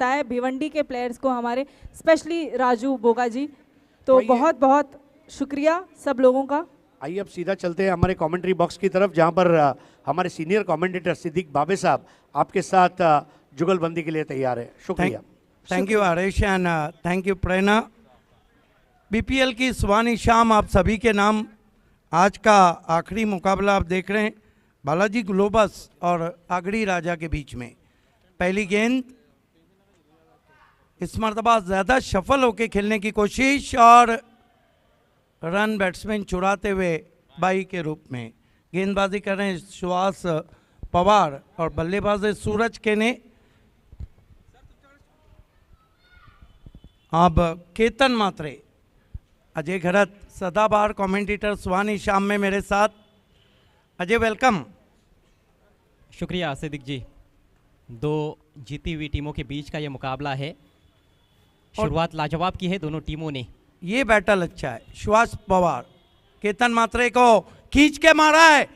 बताया भिवंडी के प्लेयर्स को, हमारे स्पेशली राजू बोगा जी, तो बहुत बहुत शुक्रिया सब लोगों का। आइए अब सीधा चलते हैं हमारे कमेंट्री बॉक्स की तरफ, जहां पर हमारे सीनियर कमेंटेटर सिद्दीक बाबे साहब आपके साथ जुगलबंदी के लिए तैयार है। शुक्रिया। Thank you Aresh and thank you Prerna. BPL की सुहानी शाम आप सभी के नाम। आज का आखिरी मुकाबला आप देख रहे हैं बालाजी ग्लोबस और आगरी राजा के बीच में। पहली गेंद इस मरतबा ज़्यादा सफल होकर खेलने की कोशिश और रन बैट्समैन चुराते हुए बाई के रूप में गेंदबाजी कर रहे हैं सुहास पवार और बल्लेबाज सूरज केने। अब केतन मात्रे, अजय घरत सदाबहार कमेंटेटर सुहानी शाम में मेरे साथ। अजय वेलकम। शुक्रिया सिद्दीक जी। दो जीती हुई टीमों के बीच का ये मुकाबला है। शुरुआत लाजवाब की है दोनों टीमों ने। ये बैटल अच्छा है। सुहास पवार केतन मात्रे को खींच के मारा है,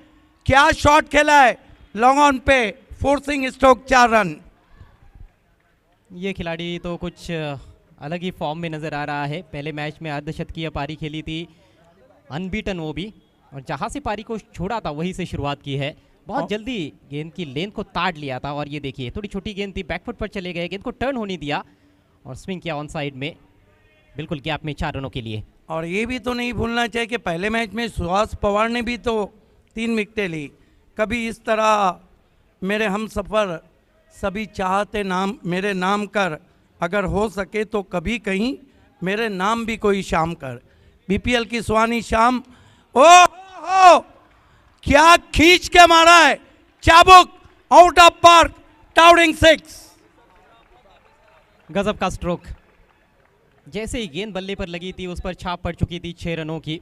क्या शॉट खेला है, लॉन्ग ऑन पे फोर्सिंग स्ट्रोक 4 रन। ये खिलाड़ी तो कुछ अलग ही फॉर्म में नज़र आ रहा है। पहले मैच में अर्धशतकीय पारी खेली थी, अनबीटन वो भी, और जहाँ से पारी को छोड़ा था वहीं से शुरुआत की है। बहुत जल्दी गेंद की लेंथ को ताड़ लिया था और ये देखिए थोड़ी छोटी गेंद थी, बैकफुट पर चले गए, गेंद को टर्न होने दिया और स्विंग किया ऑन साइड में, बिल्कुल गैप में 4 रनों के लिए। और ये भी तो नहीं भूलना चाहिए कि पहले मैच में सुहास पवार ने भी तो 3 विकेटें ली। कभी इस तरह मेरे हम सफ़र सभी चाहते नाम मेरे नाम कर, अगर हो सके तो कभी कहीं मेरे नाम भी कोई शाम कर। बीपीएल की सुहानी शाम। ओ क्या खींच के मारा है, चाबुक आउट ऑफ पार्क, टाउरिंग 6। गजब का स्ट्रोक। जैसे ही गेंद बल्ले पर लगी थी उस पर छाप पड़ चुकी थी 6 रनों की।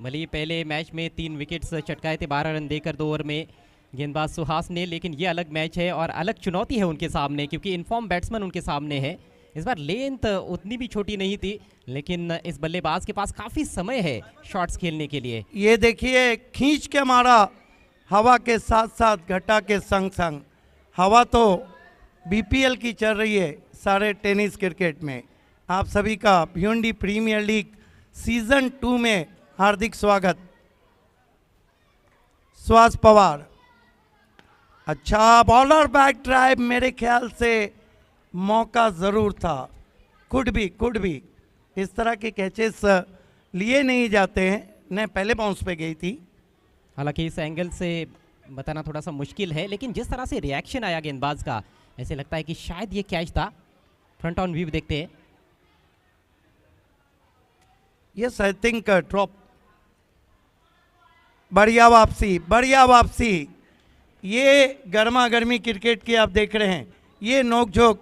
भले ही पहले मैच में 3 विकेट्स चटकाए थे 12 रन देकर 2 ओवर में गेंदबाज सुहास ने, लेकिन ये अलग मैच है और अलग चुनौती है उनके सामने, क्योंकि इनफॉर्म बैट्समैन उनके सामने है। इस बार लेंथ उतनी भी छोटी नहीं थी, लेकिन इस बल्लेबाज के पास काफ़ी समय है शॉट्स खेलने के लिए। ये देखिए खींच के मारा, हवा के साथ साथ घटा के संग संग। हवा तो बीपीएल की चल रही है सारे टेनिस क्रिकेट में। आप सभी का भिवंडी प्रीमियर लीग सीजन 2 में हार्दिक स्वागत। सुहास पवार अच्छा बॉलर बैक ड्राइव, मेरे ख्याल से मौका ज़रूर था। कुड भी इस तरह के कैचेस लिए नहीं जाते हैं, ने पहले बाउंस पे गई थी। हालांकि इस एंगल से बताना थोड़ा सा मुश्किल है, लेकिन जिस तरह से रिएक्शन आया गेंदबाज का, ऐसे लगता है कि शायद ये कैच था। फ्रंट ऑन व्यू देखते हैं। Yes I think drop. बढ़िया वापसी। ये गर्मा गर्मी क्रिकेट की आप देख रहे हैं, ये नोकझोंक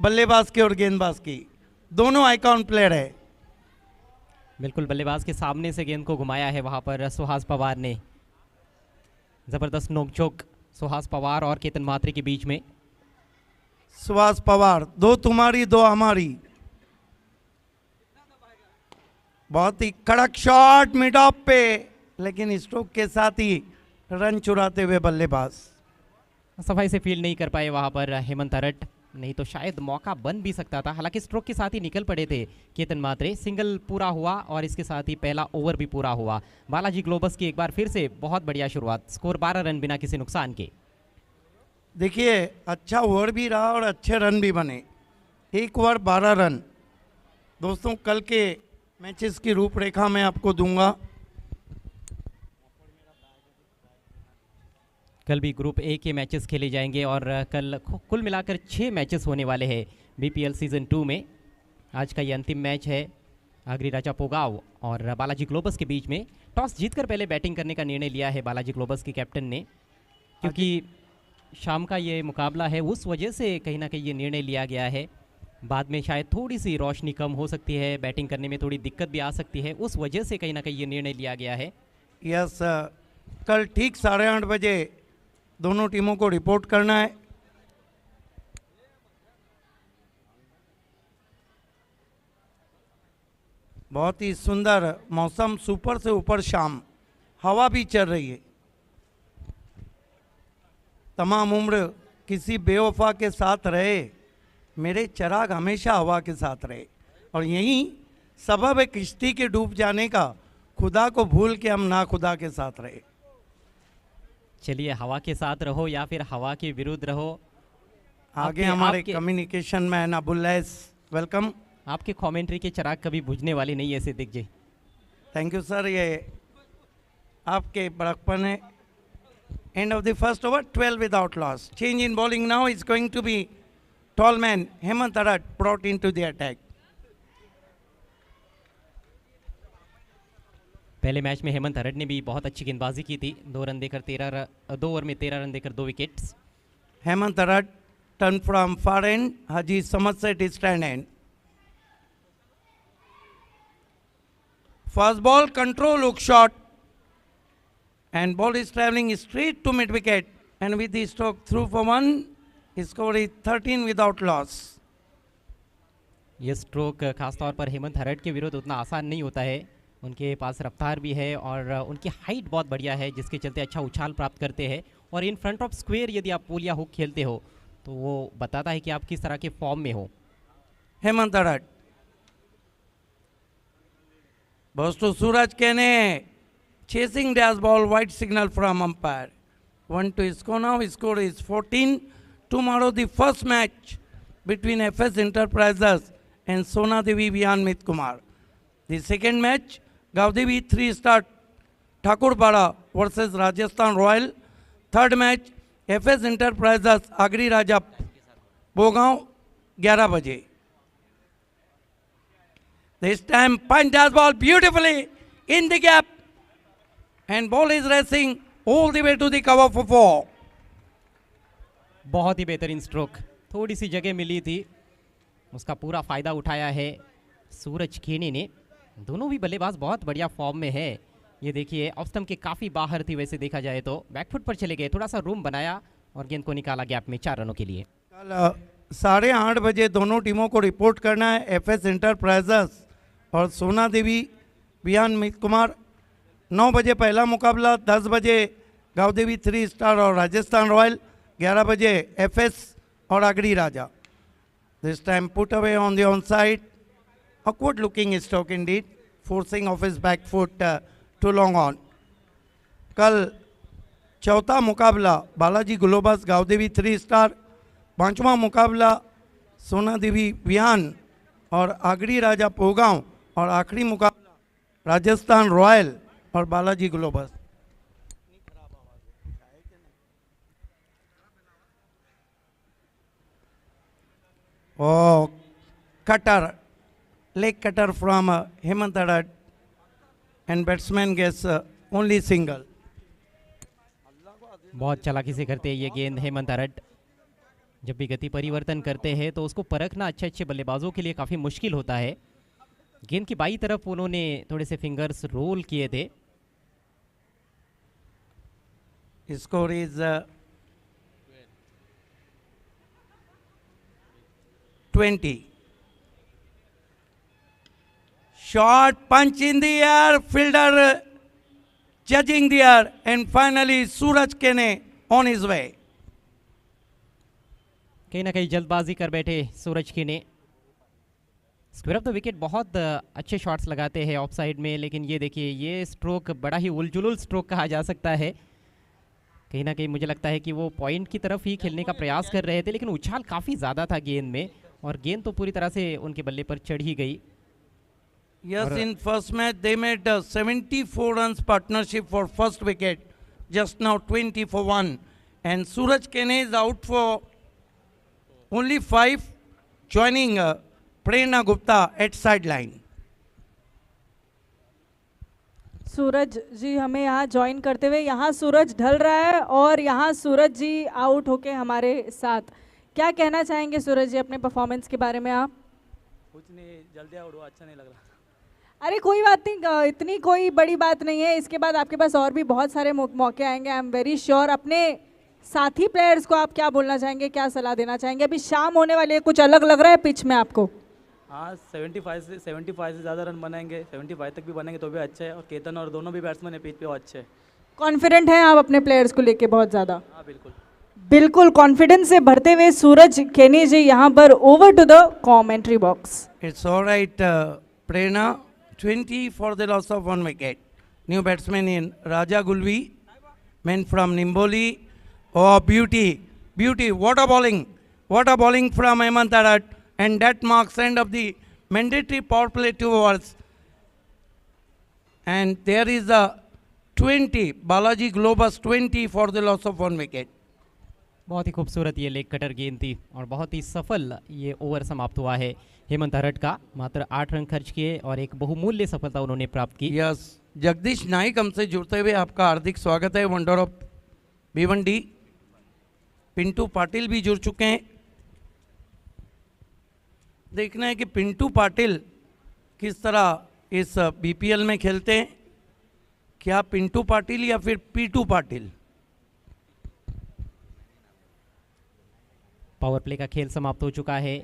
बल्लेबाज की और गेंदबाज की, दोनों आइकॉन प्लेयर है। बिल्कुल बल्लेबाज के सामने से गेंद को घुमाया है वहां पर सुहास पवार ने। जबरदस्त नोकझोंक सुहास पवार और केतन मात्रे के बीच में। सुहास पवार, 2 तुम्हारी 2 हमारी। बहुत ही कड़क शॉट मिड ऑफ पे, लेकिन स्ट्रोक के साथ ही रन चुराते हुए बल्लेबाज सफाई से फील्ड नहीं कर पाए वहां पर हेमंत अरट, नहीं तो शायद मौका बन भी सकता था। हालांकि स्ट्रोक के साथ ही निकल पड़े थे केतन मात्रे। सिंगल पूरा हुआ और इसके साथ ही पहला ओवर भी पूरा हुआ। बालाजी ग्लोबस की एक बार फिर से बहुत बढ़िया शुरुआत, स्कोर 12 रन बिना किसी नुकसान के। देखिए अच्छा ओवर भी रहा और अच्छे रन भी बने। 1 ओवर 12 रन। दोस्तों कल के मैचेस की रूपरेखा मैं आपको दूंगा। कल भी ग्रुप ए के मैचेस खेले जाएंगे और कल कुल मिलाकर 6 मैचेस होने वाले हैं बीपीएल सीजन 2 में। आज का ये अंतिम मैच है आगरी राजा पोगाव और बालाजी ग्लोबस के बीच में। टॉस जीतकर पहले बैटिंग करने का निर्णय लिया है बालाजी ग्लोबस के कैप्टन ने, क्योंकि शाम का ये मुकाबला है, उस वजह से कहीं ना कहीं ये निर्णय लिया गया है। बाद में शायद थोड़ी सी रोशनी कम हो सकती है, बैटिंग करने में थोड़ी दिक्कत भी आ सकती है, उस वजह से कहीं ना कहीं ये निर्णय लिया गया है। यस कल ठीक 8:30 बजे दोनों टीमों को रिपोर्ट करना है। बहुत ही सुंदर मौसम, सुपर से ऊपर शाम, हवा भी चल रही है। तमाम उम्र किसी बेवफा के साथ रहे, मेरे चिराग हमेशा हवा के साथ रहे, और यही सबब है किश्ती के डूब जाने का, खुदा को भूल के हम ना खुदा के साथ रहे। चलिए, हवा के साथ रहो या फिर हवा के विरुद्ध रहो। आगे आपके- हमारे आपके- कम्युनिकेशन मैन अबुल्लैस, वेलकम। आपके कमेंट्री के चिराग कभी बुझने वाले नहीं है Siddique ji. Thank you sir, ये आपके बड़कपन है। End of the first over 12 without loss. Change in bowling now is going to be tall man Hemant Arat brought in to the attack. पहले मैच में हेमंत अरट ने भी बहुत अच्छी गेंदबाजी की थी। 2 ओवर में 13 रन देकर 2 wickets. Hemant Arat turn from far end, Haji Somerset is stand end. First ball, control hook shot, and ball is travelling straight to mid wicket, and with the stroke through for 1, his score is 13 without loss. ये stroke खासतौर पर हेमंत अरट के विरुद्ध उतना आसान नहीं होता है। उनके पास रफ्तार भी है और उनकी हाइट बहुत बढ़िया है, जिसके चलते अच्छा उछाल प्राप्त करते हैं। और इन फ्रंट ऑफ स्क्वायर यदि आप पुल या हुक खेलते हो तो वो बताता है कि आप किस तरह के फॉर्म में हो। Hemant Arat. Goes to Suraj Kene. Chasing dash ball, white signal from umpire. 1 to score now. His score is 14. Tomorrow the first match between FS Enterprises and Sona Devi Vianmit Kumar. The second match, Gaudevi 3-star Thakurpada versus Rajasthan Royal. Third match, FS Enterprises Agri Raja Bogaon 11 बजे. This time punch dash ball beautifully in the gap, and ball is racing all the way to the cover for 4. बहुत ही बेहतरीन stroke, थोड़ी सी जगह मिली थी, उसका पूरा फ़ायदा उठाया है सूरज खेनी ने। दोनों भी बल्लेबाज बहुत बढ़िया फॉर्म में है। ये देखिए ऑफ स्टंप के काफ़ी बाहर थी, वैसे देखा जाए तो बैकफुट पर चले गए, थोड़ा सा रूम बनाया और गेंद को निकाला गैप में 4 रनों के लिए। कल 8:30 बजे दोनों टीमों को रिपोर्ट करना है। एफएस एंटरप्राइजेस और सोना देवी वियानमित कुमार। 9 बजे पहला मुकाबला, 10 बजे गांवदेवी 3 स्टार और राजस्थान रॉयल, 11 बजे एफएस और Agri Raja. This time put away on the on side, awkward looking stroke indeed, forcing off his back foot too long on. कल चौथा मुकाबला बालाजी ग्लोबस गांवदेवी 3 स्टार, 5वां मुकाबला सोना देवी वियान और आगरी राजा पोगांव, और आखिरी मुकाबला राजस्थान रॉयल और Balaji globus. Oh, cutter, leg cutter from Hemant Adat, and batsman gets only single. बहुत चालाकी से करते हैं ये गेंद हेमंत अरट। जब भी गति परिवर्तन करते हैं तो उसको परखना अच्छे अच्छे बल्लेबाजों के लिए काफ़ी मुश्किल होता है। गेंद की बाई तरफ उन्होंने थोड़े से फिंगर्स रोल किए थे। Score is 20. Short punch in the air, fielder judging the air, and finally Suraj Kene on his way. कहीं ना कहीं जल्दबाजी कर बैठे सूरज की ने। स्क्वायर ऑफ द विकेट बहुत अच्छे शॉट्स लगाते हैं ऑफ साइड में, लेकिन ये देखिए ये स्ट्रोक बड़ा ही उलझुल स्ट्रोक कहा जा सकता है। कहीं ना कहीं मुझे लगता है कि वो पॉइंट की तरफ ही खेलने का प्रयास कर रहे थे, लेकिन उछाल काफ़ी ज़्यादा था गेंद में और गेंद तो पूरी तरह से उनके बल्ले पर चढ़ ही गई। Yes, in first match they made 74 runs partnership for first wicket, just now 20 for 1, and Suraj Kene is out for only 5, joining Prerna Gupta at sideline. सूरज जी हमें यहाँ ज्वाइन करते हुए, यहाँ सूरज ढल रहा है और यहाँ सूरज जी आउट होके हमारे साथ। क्या कहना चाहेंगे सूरज जी अपने परफॉर्मेंस के बारे में आप? कुछ नहीं, जल्दी आउट हुआ, अच्छा नहीं लग रहा। अरे कोई बात नहीं, इतनी कोई बड़ी बात नहीं है। इसके बाद आपके पास और भी बहुत सारे मौके आएंगे, आई एम वेरी श्योर। अपने साथी प्लेयर्स को आप क्या बोलना चाहेंगे, क्या सलाह देना चाहेंगे? अभी शाम होने वाली है, कुछ अलग लग रहा है पिच में आपको? हाँ, 75 से ज़्यादा रन बनाएंगे, 75 तक भी बनेंगे तो भी अच्छा है। और केतन और दोनों भी बैट्समैन है पिच पे, वो अच्छे हैं। कॉन्फिडेंट हैं आप अपने प्लेयर्स को लेके बहुत ज़्यादा? हाँ बिल्कुल। बिल्कुल कॉन्फिडेंस से भरते हुए सूरज केनी जी यहाँ पर over to the commentary box. It's all right, Prerna. 20 for the loss of 1 wicket. New batsman in Raja Gulvi, man from Nimboli. Oh, beauty, beauty. What a bowling. What a bowling from Hemant Arat. And that marks end of the mandatory power play 2 overs. And there is a 20, Balaji Globus 20 for the loss of 1 wicket. बहुत ही खूबसूरत ये leg cutter गेंद थी और बहुत ही सफल ये over समाप्त हुआ है हेमंत हरट का। मात्र 8 रन खर्च किए और एक बहुमूल्य सफलता उन्होंने प्राप्त की। यस, जगदीश नाइक हमसे जुड़ते हुए आपका हार्दिक स्वागत है। वंडर ऑफ भिवंडी पिंटू पाटिल भी जुड़ चुके हैं। देखना है कि पिंटू पाटिल किस तरह इस बीपीएल में खेलते हैं। क्या पिंटू पाटिल या फिर पीटू पाटिल? पावर प्ले का खेल समाप्त हो चुका है।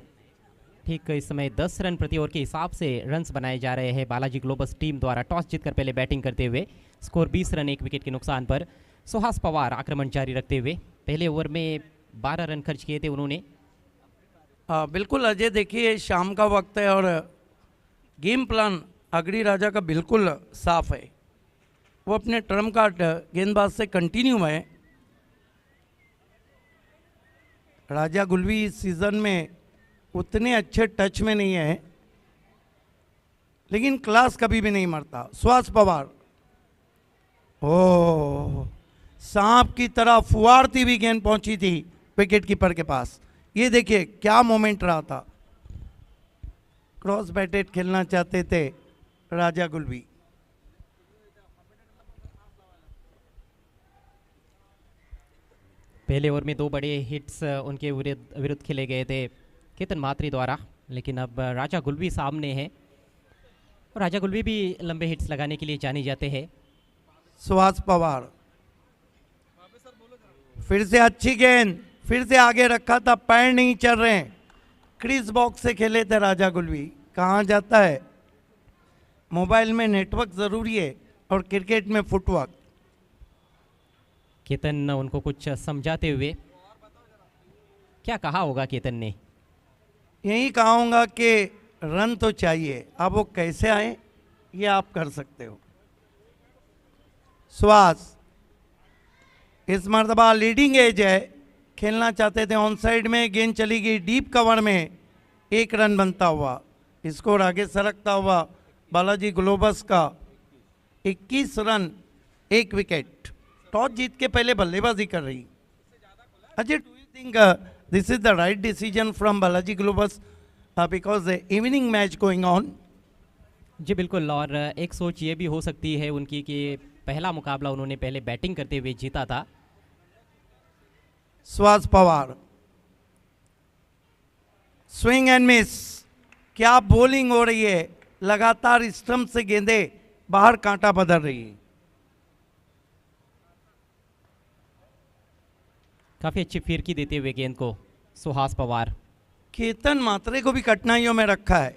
ठीक इस समय 10 रन प्रति ओवर के हिसाब से रन्स बनाए जा रहे हैं बालाजी ग्लोबस टीम द्वारा टॉस जीतकर पहले बैटिंग करते हुए। स्कोर 20 रन 1 विकेट के नुकसान पर। सुहास पवार आक्रमण जारी रखते हुए पहले ओवर में 12 रन खर्च किए थे उन्होंने। बिल्कुल अजय, देखिए शाम का वक्त है और गेम प्लान अगड़ी राजा का बिल्कुल साफ है। वो अपने टर्म कार्ड गेंदबाज से कंटिन्यू है। राजा गुलवी इस सीज़न में उतने अच्छे टच में नहीं है, लेकिन क्लास कभी भी नहीं मरता। सुहास पवार, ओह, सांप की तरह फुवारती हुई गेंद पहुंची थी विकेट कीपर के पास। ये देखिए क्या मोमेंट रहा था। क्रॉस बैटेड खेलना चाहते थे राजा गुलवी। पहले ओवर में 2 बड़े हिट्स उनके विरुद्ध खेले गए थे केतन मात्री द्वारा, लेकिन अब राजा गुलवी सामने है और राजा गुलवी भी लंबे हिट्स लगाने के लिए जाने जाते हैं। सुहास पवार फिर से अच्छी गेंद, फिर से आगे रखा था, पैर नहीं चल रहे हैं। क्रीज बॉक्स से खेले थे राजा गुलवी। कहाँ जाता है? मोबाइल में नेटवर्क ज़रूरी है और क्रिकेट में फुटवर्क। केतन उनको कुछ समझाते हुए, क्या कहा होगा केतन ने? यही कहूँगा कि रन तो चाहिए, अब वो कैसे आए ये आप कर सकते हो। सुहास इस मर्तबा लीडिंग एज है, खेलना चाहते थे ऑन साइड में, गेंद चली गई डीप कवर में, 1 रन बनता हुआ। स्कोर आगे सरकता हुआ बालाजी ग्लोबस का 21 रन 1 विकेट। टॉस जीत के पहले बल्लेबाजी कर रही। Ajay, do you think this is the right decision from Balaji Globus because the evening match going on? जी बिल्कुल, और एक सोच ये भी हो सकती है उनकी कि पहला मुकाबला उन्होंने पहले बैटिंग करते हुए जीता था। Suhas Pawar, swing and miss, क्या बॉलिंग हो रही है। लगातार स्टंप से गेंदें बाहर कांटा बदल रही है। काफ़ी अच्छी फिरकी देते हुए गेंद को सुहास पवार। केतन मात्रे को भी कठिनाइयों में रखा है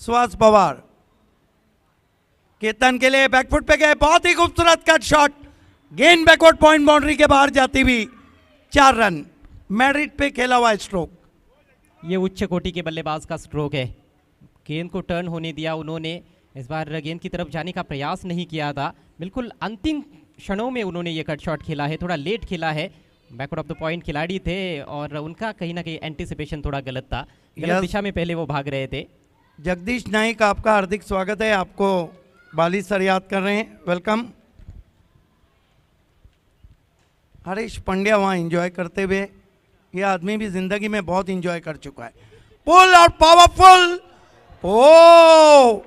सुहास पवार। केतन के लिए बैकफुट पे गए, बहुत ही खूबसूरत कट शॉट, गेंद बैकवर्ड पॉइंट बाउंड्री के बाहर जाती हुई 4 रन। मेरिट पे खेला हुआ स्ट्रोक। ये उच्च कोटि के बल्लेबाज का स्ट्रोक है। गेंद को टर्न होने दिया उन्होंने, इस बार गेंद की तरफ जाने का प्रयास नहीं किया था। बिल्कुल अंतिम क्षणों में उन्होंने ये कट शॉट खेला है, थोड़ा लेट खेला है। बैकवर्ड ऑफ द पॉइंट खिलाड़ी थे और उनका कहीं ना कहीं एंटिसिपेशन थोड़ा गलत था, गलत दिशा में पहले वो भाग रहे थे। जगदीश नाइक, आपका हार्दिक स्वागत है। आपको बाली सर याद कर रहे हैं, वेलकम। हरीश पांड्या वहाँ एंजॉय करते हुए, ये आदमी भी जिंदगी में बहुत एंजॉय कर चुका है। पुल और पावरफुल, ओ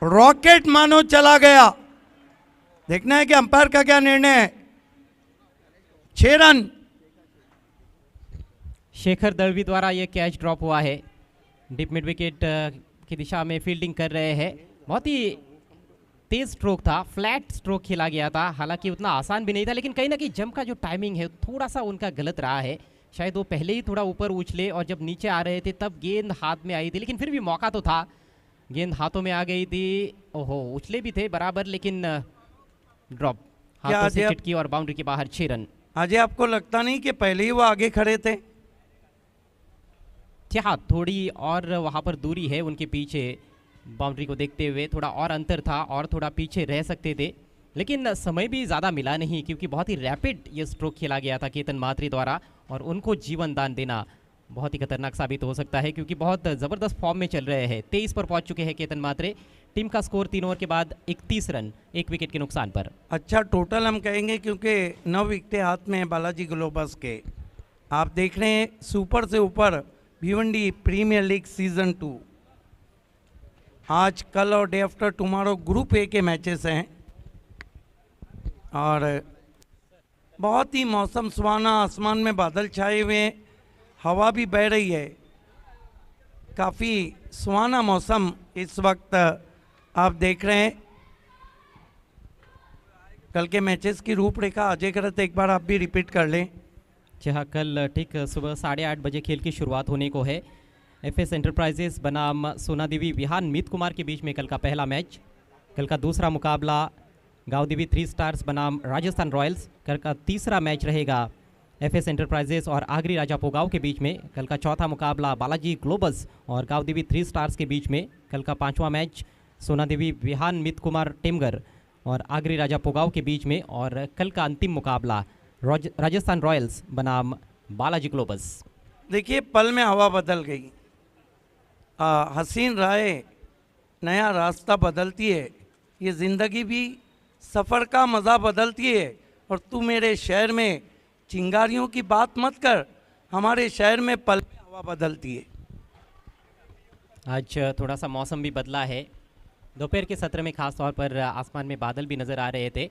रॉकेट मानो चला गया। देखना है कि अंपायर का क्या निर्णय है। 6 रन। शेखर दलवी द्वारा ये कैच ड्रॉप हुआ है। डीप मिड विकेट की दिशा में फील्डिंग कर रहे हैं। बहुत ही तेज स्ट्रोक था, फ्लैट स्ट्रोक खेला गया था, हालांकि उतना आसान भी नहीं था, लेकिन कहीं ना कहीं जंप का जो टाइमिंग है थोड़ा सा उनका गलत रहा है। शायद वो पहले ही थोड़ा ऊपर उछले और जब नीचे आ रहे थे तब गेंद हाथ में आई थी, लेकिन फिर भी मौका तो था। गेंद हाथों में आ गई थी, ओहो उछले भी थे बराबर, लेकिन ड्रॉप हाथों से चिटकी और बाउंड्री के बाहर 6 रन। अजय आपको लगता नहीं कि पहले ही वो आगे खड़े थे? जी हाँ, थोड़ी और वहाँ पर दूरी है उनके पीछे, बाउंड्री को देखते हुए थोड़ा और अंतर था और थोड़ा पीछे रह सकते थे, लेकिन समय भी ज़्यादा मिला नहीं क्योंकि बहुत ही रैपिड ये स्ट्रोक खेला गया था केतन मात्रे द्वारा और उनको जीवन दान देना बहुत ही खतरनाक साबित हो सकता है क्योंकि बहुत ज़बरदस्त फॉर्म में चल रहे हैं। 23 पर पहुंच चुके हैं केतन मात्रे। टीम का स्कोर 3 ओवर के बाद 31 रन, 1 विकेट के नुकसान पर। अच्छा टोटल हम कहेंगे क्योंकि 9 विकेटें हाथ में हैं बालाजी ग्लोबस के। आप देख रहे हैं सुपर से ऊपर भिवंडी प्रीमियर लीग सीजन 2। आज, कल और day after tomorrow group A के मैचेस हैं और बहुत ही मौसम सुहाना, आसमान में बादल छाए हुए हैं, हवा भी बह रही है, काफ़ी सुहाना मौसम इस वक्त आप देख रहे हैं। कल के मैचेस की रूपरेखा अजय करत एक बार आप भी रिपीट कर लें। जी हाँ, कल ठीक सुबह 8:30 बजे खेल की शुरुआत होने को है। एफएस एंटरप्राइजेस बनाम सोना देवी विहान मीत कुमार के बीच में कल का पहला मैच। कल का दूसरा मुकाबला गाँव देवी 3 स्टार्स बनाम राजस्थान रॉयल्स। कल का तीसरा मैच रहेगा एफएस एंटरप्राइजेस और आगरी राजा पोगाव के बीच में। कल का चौथा मुकाबला बालाजी ग्लोबस और गाँव देवी 3 स्टार्स के बीच में। कल का पांचवा मैच सोना देवी विहान मीत कुमार टेमगर और आगरी राजा पोगाव के बीच में। और कल का अंतिम मुकाबला राजस्थान रॉयल्स बनाम बालाजी ग्लोबस। देखिए पल में हवा बदल गई। हसीन राय नया रास्ता बदलती है, ये ज़िंदगी भी सफ़र का मज़ा बदलती है। और तू मेरे शहर में चिंगारियों की बात मत कर, हमारे शहर में पल में हवा बदलती है। आज थोड़ा सा मौसम भी बदला है। दोपहर के सत्र में खास तौर पर आसमान में बादल भी नज़र आ रहे थे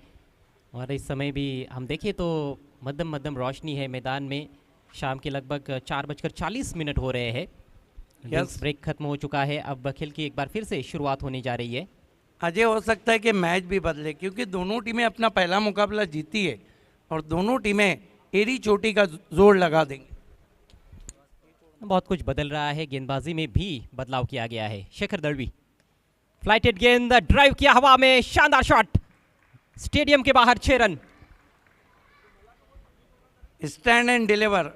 और इस समय भी हम देखें तो मध्यम मध्यम रोशनी है मैदान में। शाम के लगभग 4:40 हो रहे हैं। यस, ब्रेक खत्म हो चुका है। अब खेल की एक बार फिर से शुरुआत होने जा रही है। अजय हो सकता है कि मैच भी बदले क्योंकि दोनों टीमें अपना पहला मुकाबला जीती है और दोनों टीमें एड़ी चोटी का जोर लगा देंगे। बहुत कुछ बदल रहा है, गेंदबाजी में भी बदलाव किया गया है। शेखर दलवी फ्लाइटेड गेंद ड्राइव किया हवा में, शानदार शॉट, स्टेडियम के बाहर 6 रन। स्टैंड एंड डिलीवर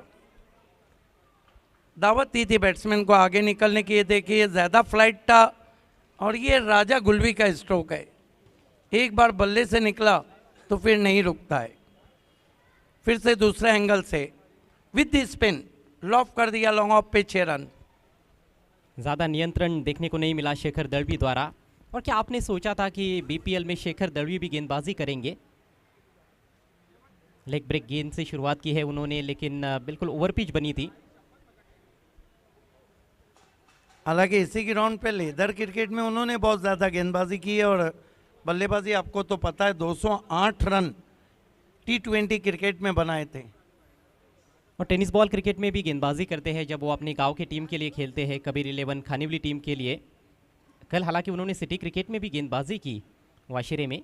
दावत दी थी बैट्समैन को आगे निकलने की। ये देखिए ज़्यादा फ्लाइट था और ये राजा गुलवी का स्ट्रोक है। एक बार बल्ले से निकला तो फिर नहीं रुकता है। फिर से दूसरे एंगल से विद द स्पिन लॉफ कर दिया लॉन्ग ऑफ पे 6 रन। ज़्यादा नियंत्रण देखने को नहीं मिला शेखर दलवी द्वारा। और क्या आपने सोचा था कि बीपीएल में शेखर दलवी भी गेंदबाजी करेंगे? लेग ब्रेक गेंद से शुरुआत की है उन्होंने, लेकिन बिल्कुल ओवर पिच बनी थी। हालांकि इसी ग्राउंड पे लेदर क्रिकेट में उन्होंने बहुत ज़्यादा गेंदबाजी की है और बल्लेबाजी आपको तो पता है 208 रन T20 क्रिकेट में बनाए थे। और टेनिस बॉल क्रिकेट में भी गेंदबाजी करते हैं जब वो अपने गांव की टीम के लिए खेलते हैं, कबीर 11 खानिवली टीम के लिए। कल हालांकि उन्होंने सिटी क्रिकेट में भी गेंदबाजी की वाशिरे में।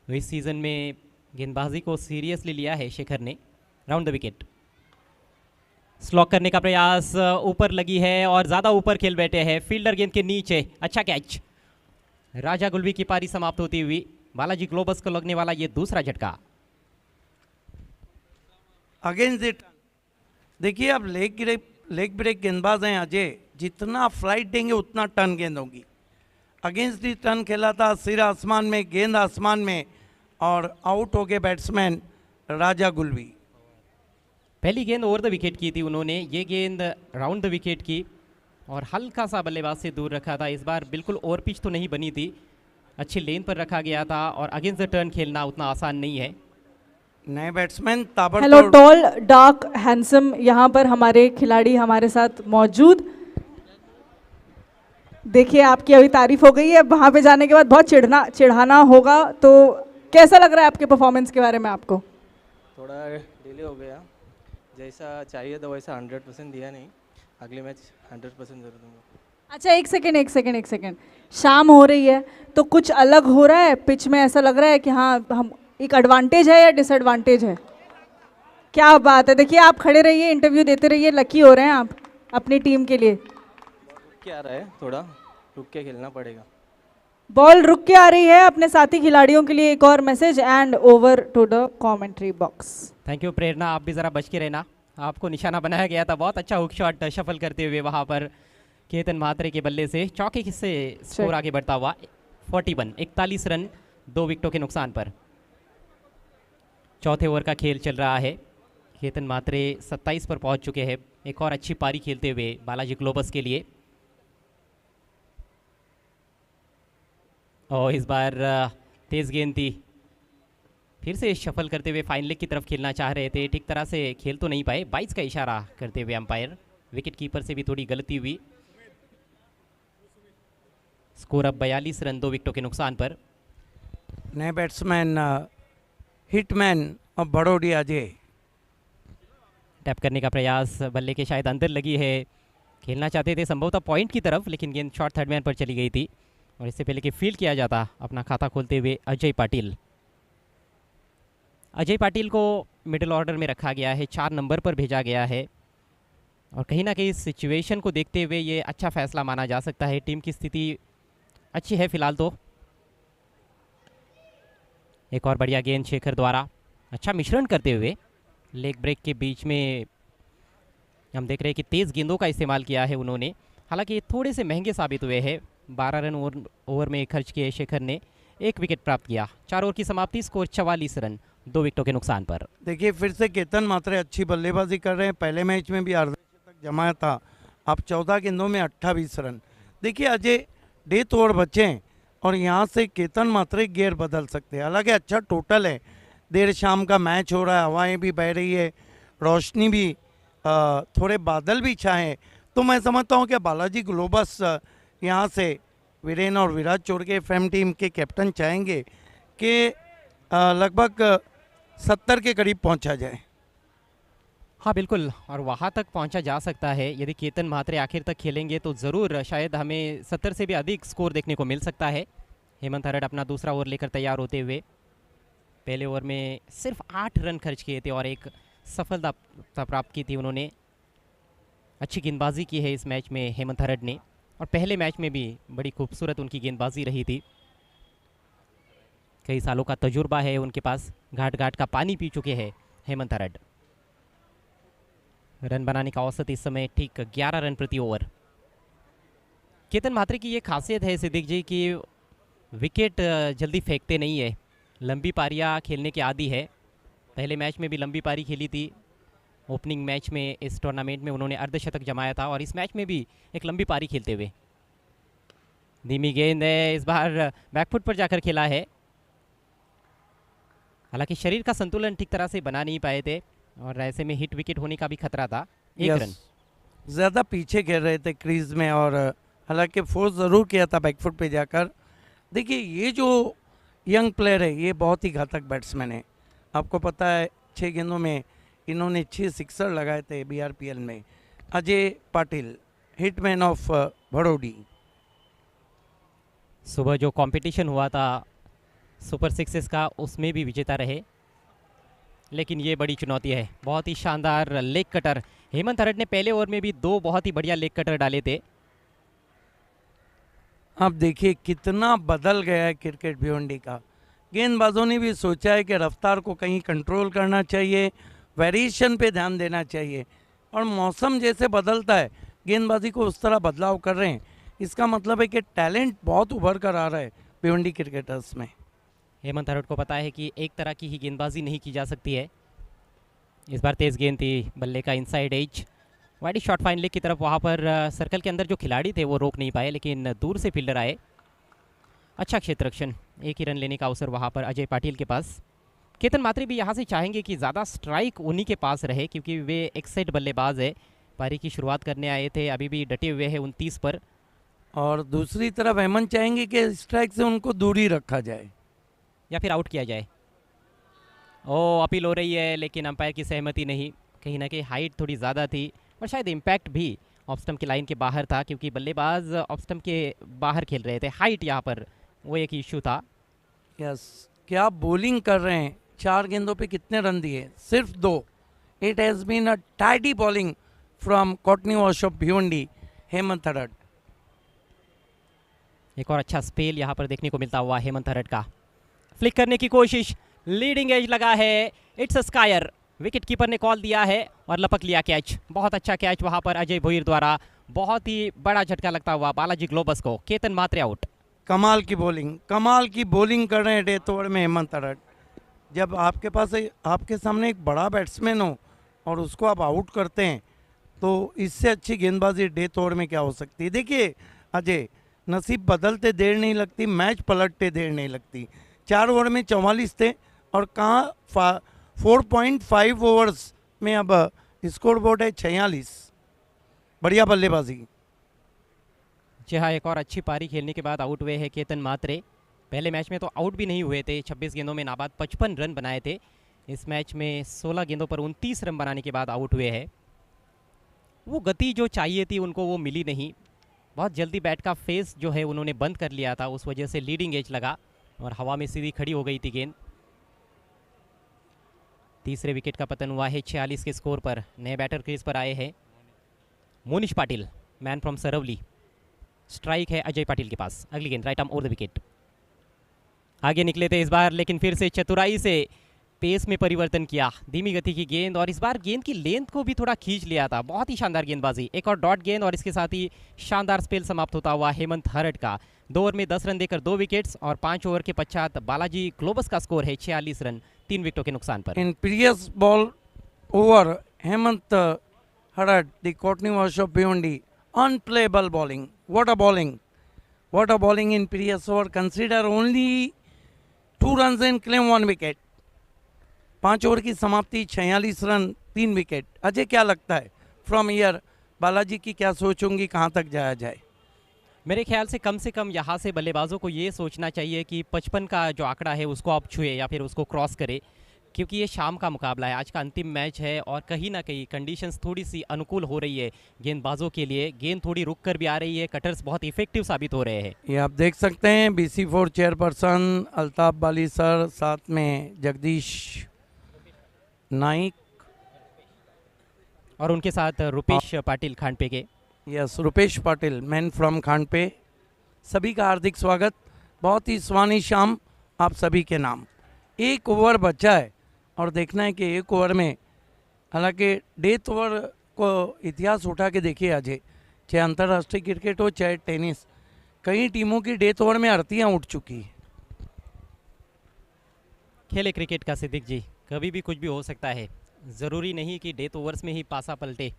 तो इस सीज़न में गेंदबाजी को सीरियसली लिया है शेखर ने। राउंड द विकेट, स्लॉक करने का प्रयास, ऊपर लगी है और ज़्यादा ऊपर खेल बैठे हैं। फील्डर गेंद के नीचे, अच्छा कैच। राजा गुलवी की पारी समाप्त होती हुई बालाजी ग्लोबस को लगने वाला ये दूसरा झटका। अगेंस्ट द टर्न देखिए अब लेग ब्रेक गेंदबाज हैं अजय, जितना फ्लाइट देंगे उतना टर्न गेंद होगी। अगेंस्ट द टर्न खेला था, सिर आसमान में, गेंद आसमान में और आउट हो गए बैट्समैन राजा गुलवी। पहली गेंद ओवर द विकेट की थी उन्होंने, ये गेंद राउंड द विकेट की और हल्का सा बल्लेबाज से दूर रखा था। इस बार बिल्कुल ओवर पिच तो नहीं बनी थी, अच्छी लेन पर रखा गया था और अगेंस्ट द टर्न खेलना उतना आसान नहीं है। नए बैट्समैन हेलो ताबड़तोड़। टॉल डार्क हैंडसम, यहाँ पर हमारे खिलाड़ी हमारे साथ मौजूद। देखिए आपकी अभी तारीफ हो गई है, वहाँ पे जाने के बाद बहुत चिढ़ाना होगा, तो कैसा लग रहा है आपके परफॉर्मेंस के बारे में आपको? थोड़ा डिले हो गया, जैसा चाहिए था वैसा 100% दिया नहीं। अगले मैच 100% जरूर दूंगा। अच्छा एक सेकेंड, शाम हो रही है तो कुछ अलग हो रहा है पिच में? ऐसा लग रहा है कि हाँ हम एक एडवांटेज है या डिसएडवांटेज है? क्या बात है, देखिए आप खड़े रहिए, इंटरव्यू देते रहिए, लकी हो रहे हैं आप अपनी टीम के लिए। रुक के आ रहा है, थोड़ा रुक के खेलना पड़ेगा। बॉल रुक के आ रही है अपने साथी खिलाड़ियों के लिए। एक और message end over to the commentary box. Thank you Prerna, आप भी ज़रा बच के रहना, आपको निशाना बनाया गया था। बहुत अच्छा हुक शॉट शफल करते हुए वहाँ पर केतन म्हात्रे के बल्ले से चौके से स्कोर आगे बढ़ता हुआ 41 रन 2 विकेटों के नुकसान पर। चौथे ओवर का खेल चल रहा है। केतन म्हात्रे 27 पर पहुंच चुके हैं, एक और अच्छी पारी खेलते हुए बालाजी ग्लोबस के लिए। और इस बार तेज़ गेंद थी, फिर से शफल करते हुए फाइन लेग की तरफ खेलना चाह रहे थे, ठीक तरह से खेल तो नहीं पाए। 22 का इशारा करते हुए अंपायर, विकेट कीपर से भी थोड़ी गलती हुई। स्कोर अब 42 रन 2 विकेटों के नुकसान पर। नए बैट्समैन हिटमैन और बड़ोडी अजय टैप करने का प्रयास, बल्ले के शायद अंदर लगी है, खेलना चाहते थे संभवतः पॉइंट की तरफ, लेकिन गेंद शॉर्ट थर्ड मैन पर चली गई थी। और इससे पहले कि फील्ड किया जाता अपना खाता खोलते हुए अजय पाटिल। अजय पाटिल को मिडिल ऑर्डर में रखा गया है, 4 नंबर पर भेजा गया है। और कहीं ना कहीं सिचुएशन को देखते हुए ये अच्छा फैसला माना जा सकता है। टीम की स्थिति अच्छी है फिलहाल तो। एक और बढ़िया गेंद शेखर द्वारा, अच्छा मिश्रण करते हुए लेग ब्रेक के बीच में हम देख रहे हैं कि तेज़ गेंदों का इस्तेमाल किया है उन्होंने। हालांकि ये थोड़े से महंगे साबित हुए हैं। 12 रन ओवर में खर्च किए शेखर ने, 1 विकेट प्राप्त किया। 4 ओवर की समाप्ति, स्कोर 44 रन 2 विकेटों के नुकसान पर। देखिए फिर से केतन म्हात्रे अच्छी बल्लेबाजी कर रहे हैं। पहले मैच में भी अर्धशतक जमाया था, अब 14 गेंदों में 28 रन। देखिए अजय डेथ ओवर बचे हैं और यहाँ से केतन म्हात्रे गियर बदल सकते हैं। हालांकि अच्छा टोटल है, देर शाम का मैच हो रहा है, हवाएं भी बह रही है, रोशनी भी, थोड़े बादल भी छाए, तो मैं समझता हूँ कि बालाजी ग्लोबस यहाँ से वीरेन और विराट छोड़ के एफएम टीम के कैप्टन चाहेंगे कि लगभग 70 के करीब पहुँचा जाए। हाँ बिल्कुल, और वहाँ तक पहुँचा जा सकता है। यदि केतन म्हात्रे आखिर तक खेलेंगे तो ज़रूर शायद हमें 70 से भी अधिक स्कोर देखने को मिल सकता है। हेमंत हरड अपना दूसरा ओवर लेकर तैयार होते हुए, पहले ओवर में सिर्फ 8 रन खर्च किए थे और एक सफलता प्राप्त की थी उन्होंने। अच्छी गेंदबाजी की है इस मैच में हेमंत हरड ने, और पहले मैच में भी बड़ी खूबसूरत उनकी गेंदबाजी रही थी। कई सालों का तजुर्बा है उनके पास, घाट घाट का पानी पी चुके हैं हेमंत हरड। रन बनाने का औसत इस समय ठीक 11 रन प्रति ओवर। केतन म्हात्रे की ये खासियत है सिद्दीक जी कि विकेट जल्दी फेंकते नहीं है, लंबी पारियां खेलने के आदी है। पहले मैच में भी लंबी पारी खेली थी, ओपनिंग मैच में इस टूर्नामेंट में उन्होंने अर्धशतक जमाया था, और इस मैच में भी एक लंबी पारी खेलते हुए। धीमी गेंद है, इस बार बैकफुट पर जाकर खेला है। हालांकि शरीर का संतुलन ठीक तरह से बना नहीं पाए थे, और ऐसे में हिट विकेट होने का भी खतरा था। 1 रन ज़्यादा पीछे खेल रहे थे क्रीज में, और हालांकि फोर्स ज़रूर किया था बैकफुट पे जाकर। देखिए ये जो यंग प्लेयर है ये बहुत ही घातक बैट्समैन है। आपको पता है 6 गेंदों में इन्होंने 6 सिक्सर लगाए थे BRPL में। Ajay Patil, hitman of Badodi. सुबह जो कंपटीशन हुआ था सुपर सिक्सेस का, उसमें भी विजेता रहे, लेकिन ये बड़ी चुनौती है। बहुत ही शानदार लेग कटर, हेमंत हरड ने पहले ओवर में भी 2 बहुत ही बढ़िया लेग कटर डाले थे। अब देखिए कितना बदल गया है क्रिकेट भिवंडी का। गेंदबाजों ने भी सोचा है कि रफ्तार को कहीं कंट्रोल करना चाहिए, वेरिएशन पे ध्यान देना चाहिए, और मौसम जैसे बदलता है गेंदबाजी को उस तरह बदलाव कर रहे हैं। इसका मतलब है कि टैलेंट बहुत उभर कर आ रहा है भिवंडी क्रिकेटर्स में। हेमंत हरड को पता है कि एक तरह की ही गेंदबाजी नहीं की जा सकती है। इस बार तेज़ गेंद थी, बल्ले का inside edge, wide shot fine leg की तरफ। वहाँ पर सर्कल के अंदर जो खिलाड़ी थे वो रोक नहीं पाए, लेकिन दूर से फील्डर आए। अच्छा क्षेत्ररक्षण, 1 ही रन लेने का अवसर वहाँ पर अजय पाटिल के पास। केतन म्हात्रे भी यहाँ से चाहेंगे कि ज़्यादा स्ट्राइक उन्हीं के पास रहे, क्योंकि वे एक सेट बल्लेबाज है, पारी की शुरुआत करने आए थे, अभी भी डटे हुए हैं 29 पर। और दूसरी तरफ हेमंत चाहेंगे कि स्ट्राइक से उनको दूरी रखा जाए या फिर आउट किया जाए। ओ अपील हो रही है, लेकिन अंपायर की सहमति नहीं। कहीं ना कहीं हाइट थोड़ी ज़्यादा थी, और शायद इम्पैक्ट भी ऑफ स्टंप की लाइन के बाहर था, क्योंकि बल्लेबाज ऑफ स्टंप के बाहर खेल रहे थे। हाइट यहाँ पर वो एक इशू था। यस, क्या बॉलिंग कर रहे हैं। 4 गेंदों पे कितने रन दिए? सिर्फ 2। It has been a tidy bowling from Courtney Walsh of Bhiwandi, Hemant Harad. एक और अच्छा स्पेल यहाँ पर देखने को मिलता हुआ हेमंत हरट का। फ्लिक करने की कोशिश, लीडिंग एज लगा है, it's a square. Wicket keeper ने कॉल दिया है और लपक लिया कैच। बहुत अच्छा कैच वहाँ पर अजय भोईर द्वारा, बहुत ही बड़ा झटका लगता हुआ बालाजी ग्लोबस को। केतन मात्रे आउट। कमाल की बॉलिंग कर रहे हैं डेथ ओवर में हेमंत हरट। जब आपके पास आपके सामने एक बड़ा बैट्समैन हो और उसको आप आउट करते हैं तो इससे अच्छी गेंदबाजी डेथ ओवर में क्या हो सकती है। देखिए अजय, नसीब बदलते देर नहीं लगती, मैच पलटते देर नहीं लगती। 4 ओवर में 44 थे और कहाँ 4.5 ओवर्स में अब स्कोर बोर्ड है 46। बढ़िया बल्लेबाजी। जी हाँ, एक और अच्छी पारी खेलने के बाद आउट हुए हैं केतन मात्रे। पहले मैच में तो आउट भी नहीं हुए थे, 26 गेंदों में नाबाद 55 रन बनाए थे। इस मैच में 16 गेंदों पर 29 रन बनाने के बाद आउट हुए हैं। वो गति जो चाहिए थी उनको वो मिली नहीं। बहुत जल्दी बैट का फेस जो है उन्होंने बंद कर लिया था, उस वजह से लीडिंग एज लगा और हवा में सीधी खड़ी हो गई थी गेंद। तीसरे विकेट का पतन हुआ है 46 के स्कोर पर। नए बैटर क्रीज पर आए हैं Monish Patil, man from Saravali. Strike है अजय पाटिल के पास। अगली गेंद right arm over the wicket. आगे निकले थे इस बार, लेकिन फिर से चतुराई से पेस में परिवर्तन किया। धीमी गति की गेंद और इस बार गेंद की लेंथ को भी थोड़ा खींच लिया था। बहुत ही शानदार गेंदबाजी। एक और डॉट गेंद और इसके साथ ही शानदार स्पेल समाप्त होता हुआ हेमंत हरट का। 2 ओवर में 10 रन देकर 2 विकेट्स और 5 ओवर के पश्चात बालाजी ग्लोबस का स्कोर है 46 रन 3 विकेटों के नुकसान पर। In previous ball over Hemant Harat, the Courtney Walsh of Bhiwandi, unplayable bowling. What a bowling! What a bowling in previous over. Consider only 2 runs and claim 1 wicket. 5 over की समाप्ति, 46 run 3 wicket. Ajay, क्या लगता है from year Balaji की क्या सोच होंगी, कहाँ तक जाया जाए? मेरे ख्याल से कम यहाँ से बल्लेबाजों को ये सोचना चाहिए कि 55 का जो आंकड़ा है उसको आप छुए या फिर उसको क्रॉस करे, क्योंकि ये शाम का मुकाबला है, आज का अंतिम मैच है और कहीं ना कहीं कंडीशंस थोड़ी सी अनुकूल हो रही है गेंदबाजों के लिए। गेंद थोड़ी रुक कर भी आ रही है, कटर्स बहुत इफेक्टिव साबित हो रहे हैं। ये आप देख सकते हैं BC4 चेयरपर्सन अल्ताफ बाली सर, साथ में जगदीश नाइक और उनके साथ रुपेश पाटिल खानपे के। Yes, Rupesh Patil, man from Khanpe. सभी का हार्दिक स्वागत। बहुत ही सुहानी शाम आप सभी के नाम। 1 ओवर बचा है और देखना है कि 1 ओवर में, हालांकि डेथ ओवर को इतिहास उठा के देखिए अजय, चाहे अंतर्राष्ट्रीय क्रिकेट हो चाहे टेनिस, कई टीमों की डेथ ओवर में आरतियाँ उठ चुकी है। खेले क्रिकेट का सिद्दीक जी, कभी भी कुछ भी हो सकता है। ज़रूरी नहीं कि डेथ ओवर्स में ही पासा पलटे,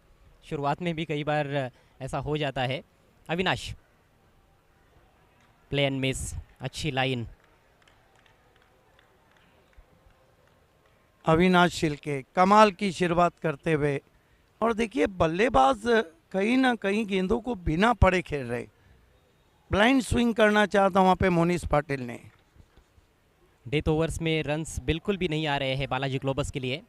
शुरुआत में भी कई बार ऐसा हो जाता है। अविनाश, प्ले एंड मिस, अच्छी लाइन। अविनाश शिल्के कमाल की शुरुआत करते हुए, और देखिए बल्लेबाज कहीं ना कहीं गेंदों को बिना पड़े खेल रहे। ब्लाइंड स्विंग करना चाहता वहाँ पे मोनिश पाटिल ने। डेथ ओवर्स में रन्स बिल्कुल भी नहीं आ रहे हैं बालाजी ग्लोबस के लिए।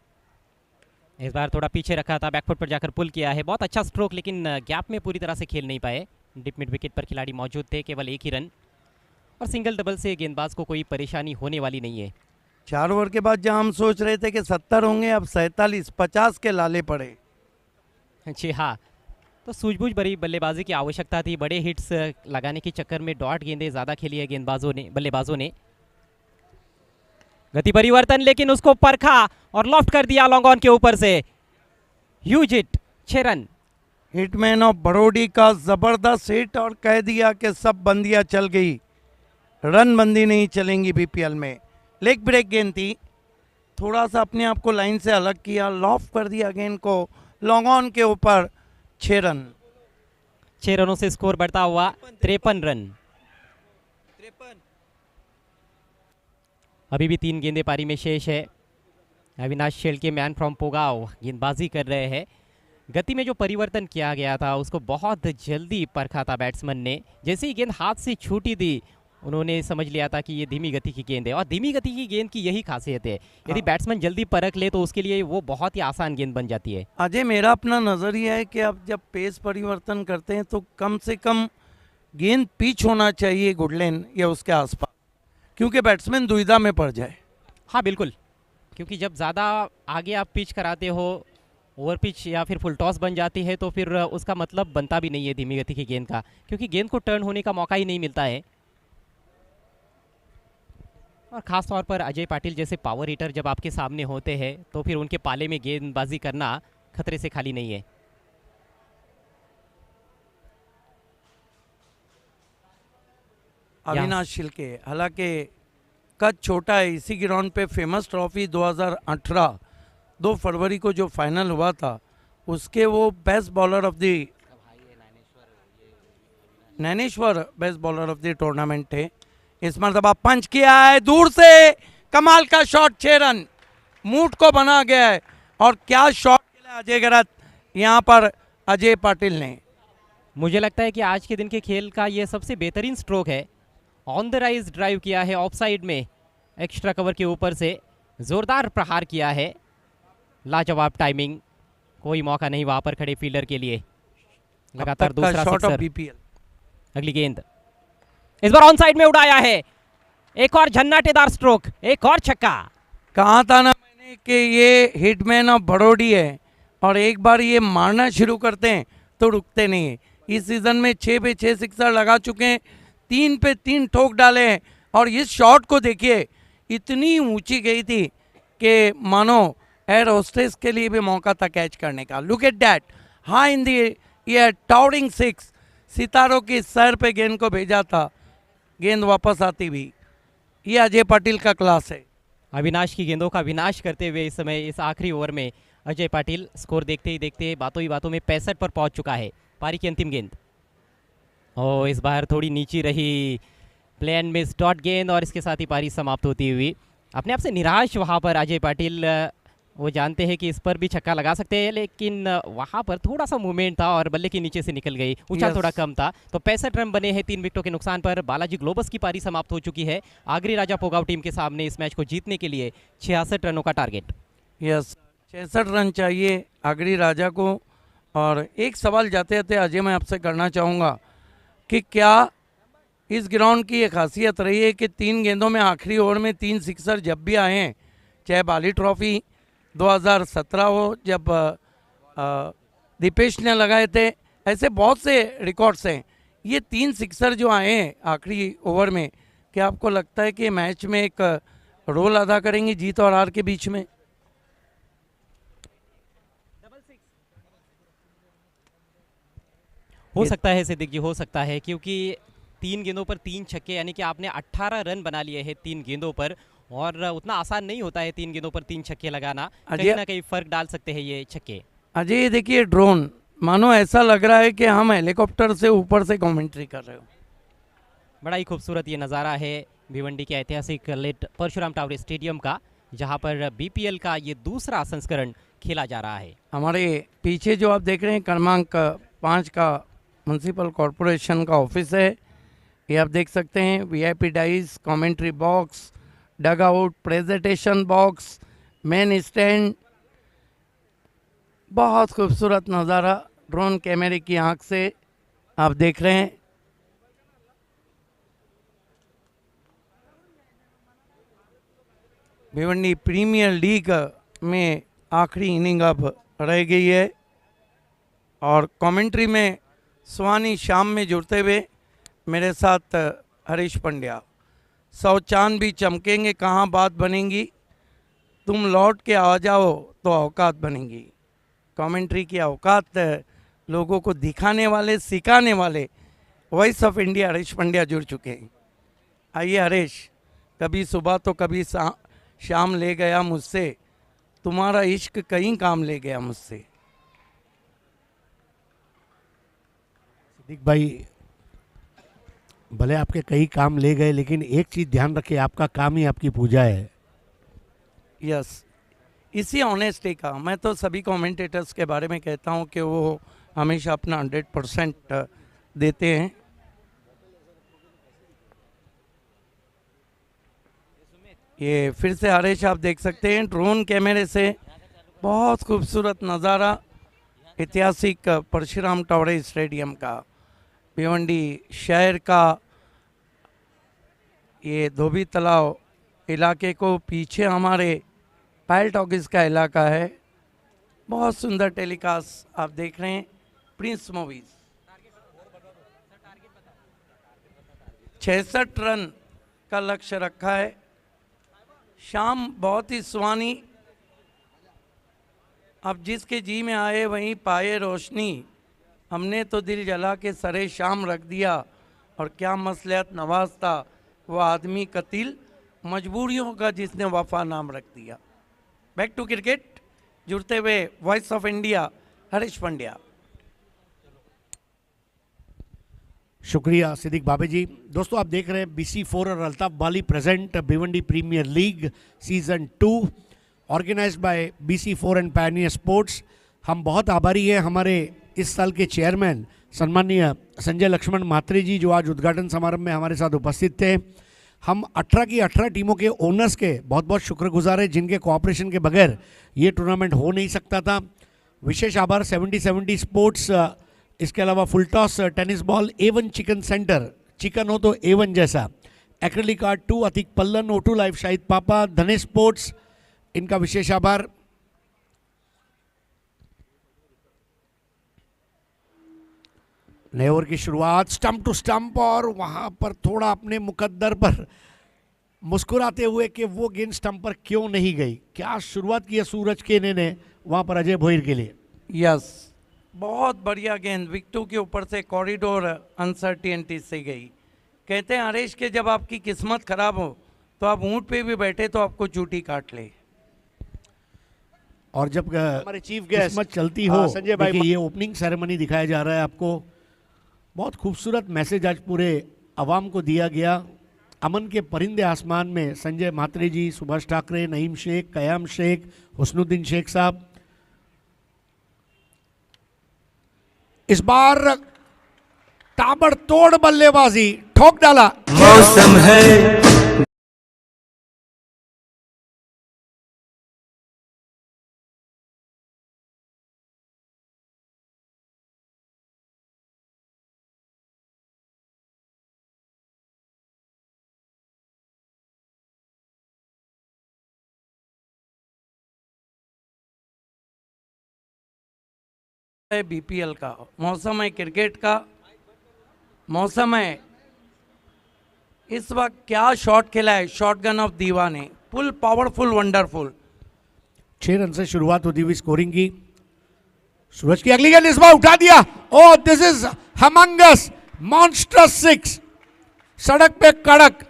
इस बार थोड़ा पीछे रखा था, बैकफुट पर जाकर पुल किया है। बहुत अच्छा स्ट्रोक, लेकिन गैप में पूरी तरह से खेल नहीं पाए। डिप मिड विकेट पर खिलाड़ी मौजूद थे, केवल 1 ही रन और सिंगल डबल से गेंदबाज को कोई परेशानी होने वाली नहीं है। 4 ओवर के बाद जहां हम सोच रहे थे कि 70 होंगे, अब 47-50 के लाले पड़े। जी हाँ, तो सूझबूझ भरी बल्लेबाजी की आवश्यकता थी। बड़े हिट्स लगाने के चक्कर में डॉट गेंदें ज़्यादा खेली है बल्लेबाजों ने। गति परिवर्तन, लेकिन उसको परखा और लॉफ्ट कर दिया लॉन्ग ऑन के ऊपर से। Huge hit, 6 run. Hitman of Badodi का जबरदस्त हिट और कह दिया कि सब बंदियां चल गई, रन बंदी नहीं चलेंगी BPL में। लेग ब्रेक गेंद थी, थोड़ा सा अपने आप को लाइन से अलग किया, लॉफ्ट कर दिया गेंद को लॉन्ग ऑन के ऊपर। 6 रन। 6 रनों से स्कोर बढ़ता हुआ 53 रन। अभी भी 3 गेंदें पारी में शेष है। अविनाश शेल्के, मैन फ्रॉम पोगाव, गेंदबाजी कर रहे हैं। गति में जो परिवर्तन किया गया था उसको बहुत जल्दी परखा था बैट्समैन ने। जैसे ही गेंद हाथ से छूटी थी उन्होंने समझ लिया था कि ये धीमी गति की गेंद है, और धीमी गति की गेंद की यही खासियत है। यदि बैट्समैन जल्दी परख ले तो उसके लिए वो बहुत ही आसान गेंद बन जाती है। अजय, मेरा अपना नज़रिया है कि अब जब पेस परिवर्तन करते हैं तो कम से कम गेंद पिच होना चाहिए वुडलैंड या उसके आसपास, क्योंकि बैट्समैन दुविधा में पड़ जाए। हाँ बिल्कुल, क्योंकि जब ज़्यादा आगे आप पिच कराते हो, ओवर पिच या फिर फुल टॉस बन जाती है, तो फिर उसका मतलब बनता भी नहीं है धीमी गति की गेंद का, क्योंकि गेंद को टर्न होने का मौका ही नहीं मिलता है। और ख़ास तौर पर अजय पाटिल जैसे पावर हिटर जब आपके सामने होते हैं तो फिर उनके पाले में गेंदबाजी करना खतरे से खाली नहीं है। अविनाश शिल्के, हालांकि कद छोटा है, इसी ग्राउंड पे फेमस ट्रॉफी 2018 2 फरवरी को जो फाइनल हुआ था उसके वो best bowler of the Naineshwar best bowler of the tournament थे। इस मरतबा पंच किया है दूर से, कमाल का शॉट, 6 रन मूड को बना गया है। और क्या शॉट खेला अजय गरत यहाँ पर अजय पाटिल ने। मुझे लगता है कि आज के दिन के खेल का ये सबसे बेहतरीन स्ट्रोक है। ऑन द राइज ड्राइव किया है, ऑफ साइड में एक्स्ट्रा कवर के ऊपर से जोरदार प्रहार किया है। लाजवाब टाइमिंग, कोई मौका नहीं वहां पर खड़े फील्डर के लिए। लगातार दूसरा शॉट ऑफ सिक्सर। बीपीएल। अगली गेंद इस बार ऑन साइड में उड़ाया है, एक और झन्नाटेदार स्ट्रोक, एक और छक्का। कहा था ना मैंने कि ये हिटमैन ऑफ बड़ौडी है और एक बार ये मारना शुरू करते हैं तो रुकते नहीं है। इस सीजन में 6 पे 6 सिक्सर लगा चुके हैं, 3 पे 3 ठोक डाले हैं। और इस शॉट को देखिए, इतनी ऊंची गई थी कि मानो एयर होस्टेस के लिए भी मौका था कैच करने का। Look at that, high in the air, towering 6, सितारों की सर पे गेंद को भेजा था, गेंद वापस आती भी। ये अजय पाटिल का क्लास है। अविनाश की गेंदों का विनाश करते हुए इस समय इस आखिरी ओवर में अजय पाटिल स्कोर देखते ही देखते बातों ही बातों में 65 पर पहुंच चुका है। पारी की अंतिम गेंद, ओ इस बार थोड़ी नीची रही, प्लेन मिस डॉट गेंद और इसके साथ ही पारी समाप्त होती हुई। अपने आप से निराश वहां पर अजय पाटिल, वो जानते हैं कि इस पर भी छक्का लगा सकते हैं, लेकिन वहां पर थोड़ा सा मूवमेंट था और बल्ले के नीचे से निकल गई, उछाल थोड़ा कम था। तो 65 रन बने हैं 3 विकेटों के नुकसान पर। बालाजी ग्लोबस की पारी समाप्त हो चुकी है। आगरी राजा पोगाव टीम के सामने इस मैच को जीतने के लिए 66 रनों का टारगेट। यस, 66 रन चाहिए आगरी राजा को। और एक सवाल जाते जाते अजय मैं आपसे करना चाहूँगा कि क्या इस ग्राउंड की ये खासियत रही है कि 3 गेंदों में आखिरी ओवर में 3 सिक्सर जब भी आए हैं, चाहे बाली ट्रॉफी 2017 हो जब दीपेश ने लगाए थे, ऐसे बहुत से रिकॉर्ड्स हैं। ये 3 सिक्सर जो आए हैं आखिरी ओवर में, क्या आपको लगता है कि मैच में एक रोल अदा करेंगे जीत और हार के बीच में? हो सकता है सिद्दीक जी, हो सकता है, क्योंकि 3 गेंदों पर 3 छक्के, यानी कि आपने 18 रन बना लिए हैं 3 गेंदों पर। और उतना आसान नहीं होता है 3 गेंदों पर 3 छक्के लगाना, कहीं ना कहीं फर्क डाल सकते हैं ये छक्के। अजय देखिए, ड्रोन मानो ऐसा लग रहा है कि हम हेलीकॉप्टर से ऊपर से कमेंट्री कर रहे हो। बड़ा ही खूबसूरत ये नज़ारा है भिवंडी के ऐतिहासिक लेट परशुराम टावर स्टेडियम का, जहां पर बीपीएल का ये दूसरा संस्करण खेला जा रहा है। हमारे पीछे जो आप देख रहे हैं क्रमांक 5 का म्यूनसिपल कॉरपोरेशन का ऑफिस है। ये आप देख सकते हैं, VIP dais, commentary box, dugout, presentation box, main stand. बहुत खूबसूरत नज़ारा ड्रोन कैमरे की आंख से आप देख रहे हैं। भिवंडी प्रीमियर लीग में आखिरी इनिंग अब रह गई है और कमेंट्री में सुहानी शाम में जुड़ते हुए मेरे साथ हरीश पंड्या। 100 चांद भी चमकेंगे कहाँ बात बनेंगी, तुम लौट के आ जाओ तो औकात बनेंगी। कमेंट्री की औकात लोगों को दिखाने वाले, सिखाने वाले voice of India Harish Pandya जुड़ चुके हैं। आइए हरीश, कभी सुबह तो कभी शाम ले गया मुझसे, तुम्हारा इश्क कहीं काम ले गया मुझसे। सिद्दीक भाई, भले आपके कई काम ले गए, लेकिन एक चीज़ ध्यान रखिए, आपका काम ही आपकी पूजा है। यस, इसी ऑनेस्टी का मैं तो सभी कमेंटेटर्स के बारे में कहता हूं कि वो हमेशा अपना 100% देते हैं। ये फिर से हरीश आप देख सकते हैं ड्रोन कैमरे से, बहुत खूबसूरत नज़ारा ऐतिहासिक परशुराम टावर स्टेडियम का, भिवंडी शहर का। ये धोबी तालाब इलाके को पीछे हमारे पायल टॉकीज का इलाका है। बहुत सुंदर टेलीकास्ट आप देख रहे हैं प्रिंस मूवीज। 66 रन का लक्ष्य रखा है शाम बहुत ही सुहानी, अब जिसके जी में आए वहीं पाए रोशनी, हमने तो दिल जला के सरे शाम रख दिया, और क्या मसलहत नवाज था वो आदमी कतील, मजबूरियों का जिसने वफा नाम रख दिया। बैक टू क्रिकेट, जुड़ते हुए voice of India Harish Pandya. शुक्रिया सिद्दीक बाबे जी। दोस्तों आप देख रहे हैं BC4 और Altaf Bali present Bhiwandi premier league season 2 organised by BC4 and pioneer sports. हम बहुत आभारी हैं हमारे इस साल के चेयरमैन सम्माननीय संजय लक्ष्मण म्हात्रे जी, जो आज उद्घाटन समारोह में हमारे साथ उपस्थित थे। हम 18 की 18 टीमों के ओनर्स के बहुत बहुत शुक्रगुजार हैं, जिनके कोऑपरेशन के बगैर ये टूर्नामेंट हो नहीं सकता था। विशेष आभार 70-70 स्पोर्ट्स, इसके अलावा full toss tennis ball, A1 chicken centre, chicken हो तो A1 जैसा, acrylic art 2, Atik Pallan, O2 live Shahid पापा, धनेश स्पोर्ट्स, इनका विशेष आभार। नए ओवर की शुरुआत, स्टंप टू स्टंप, और वहां पर थोड़ा अपने मुकद्दर पर मुस्कुराते हुए कि वो गेंद स्टंप पर क्यों नहीं गई। क्या शुरुआत की है सूरज केने ने वहां पर अजय भोईर के लिए। यस, बहुत बढ़िया गेंद, विकेटों के ऊपर से कॉरिडोर अनसर्टेनिटी से गई। कहते हैं हरीश के जब आपकी किस्मत खराब हो तो आप ऊंट पे भी बैठे तो आपको चूटी काट ले। और जब हमारे चीफ गेस्ट किस्मत चलती हो, संजय भाई, देखिए ये ओपनिंग सेरेमनी दिखाया जा रहा है आपको। बहुत खूबसूरत मैसेज आज पूरे अवाम को दिया गया। अमन के परिंदे आसमान में संजय म्हात्रे जी, सुभाष ठाकरे, नईम शेख, कयाम शेख, हुस्नुद्दीन शेख साहब। इस बार ताबड़तोड़ बल्लेबाजी, ठोक डाला। मौसम है BPL का मौसम है, क्रिकेट का मौसम है। इस वक्त क्या शॉट खेला है शॉटगन ऑफ दीवा ने, फुल पावरफुल, वंडरफुल। 6 रन से शुरुआत होती हुई स्कोरिंग की। सूरज की अगली गेंद इस बार उठा दिया। ओह, दिस इज हमंगस मॉन्स्टरस 6, सड़क पे कड़क।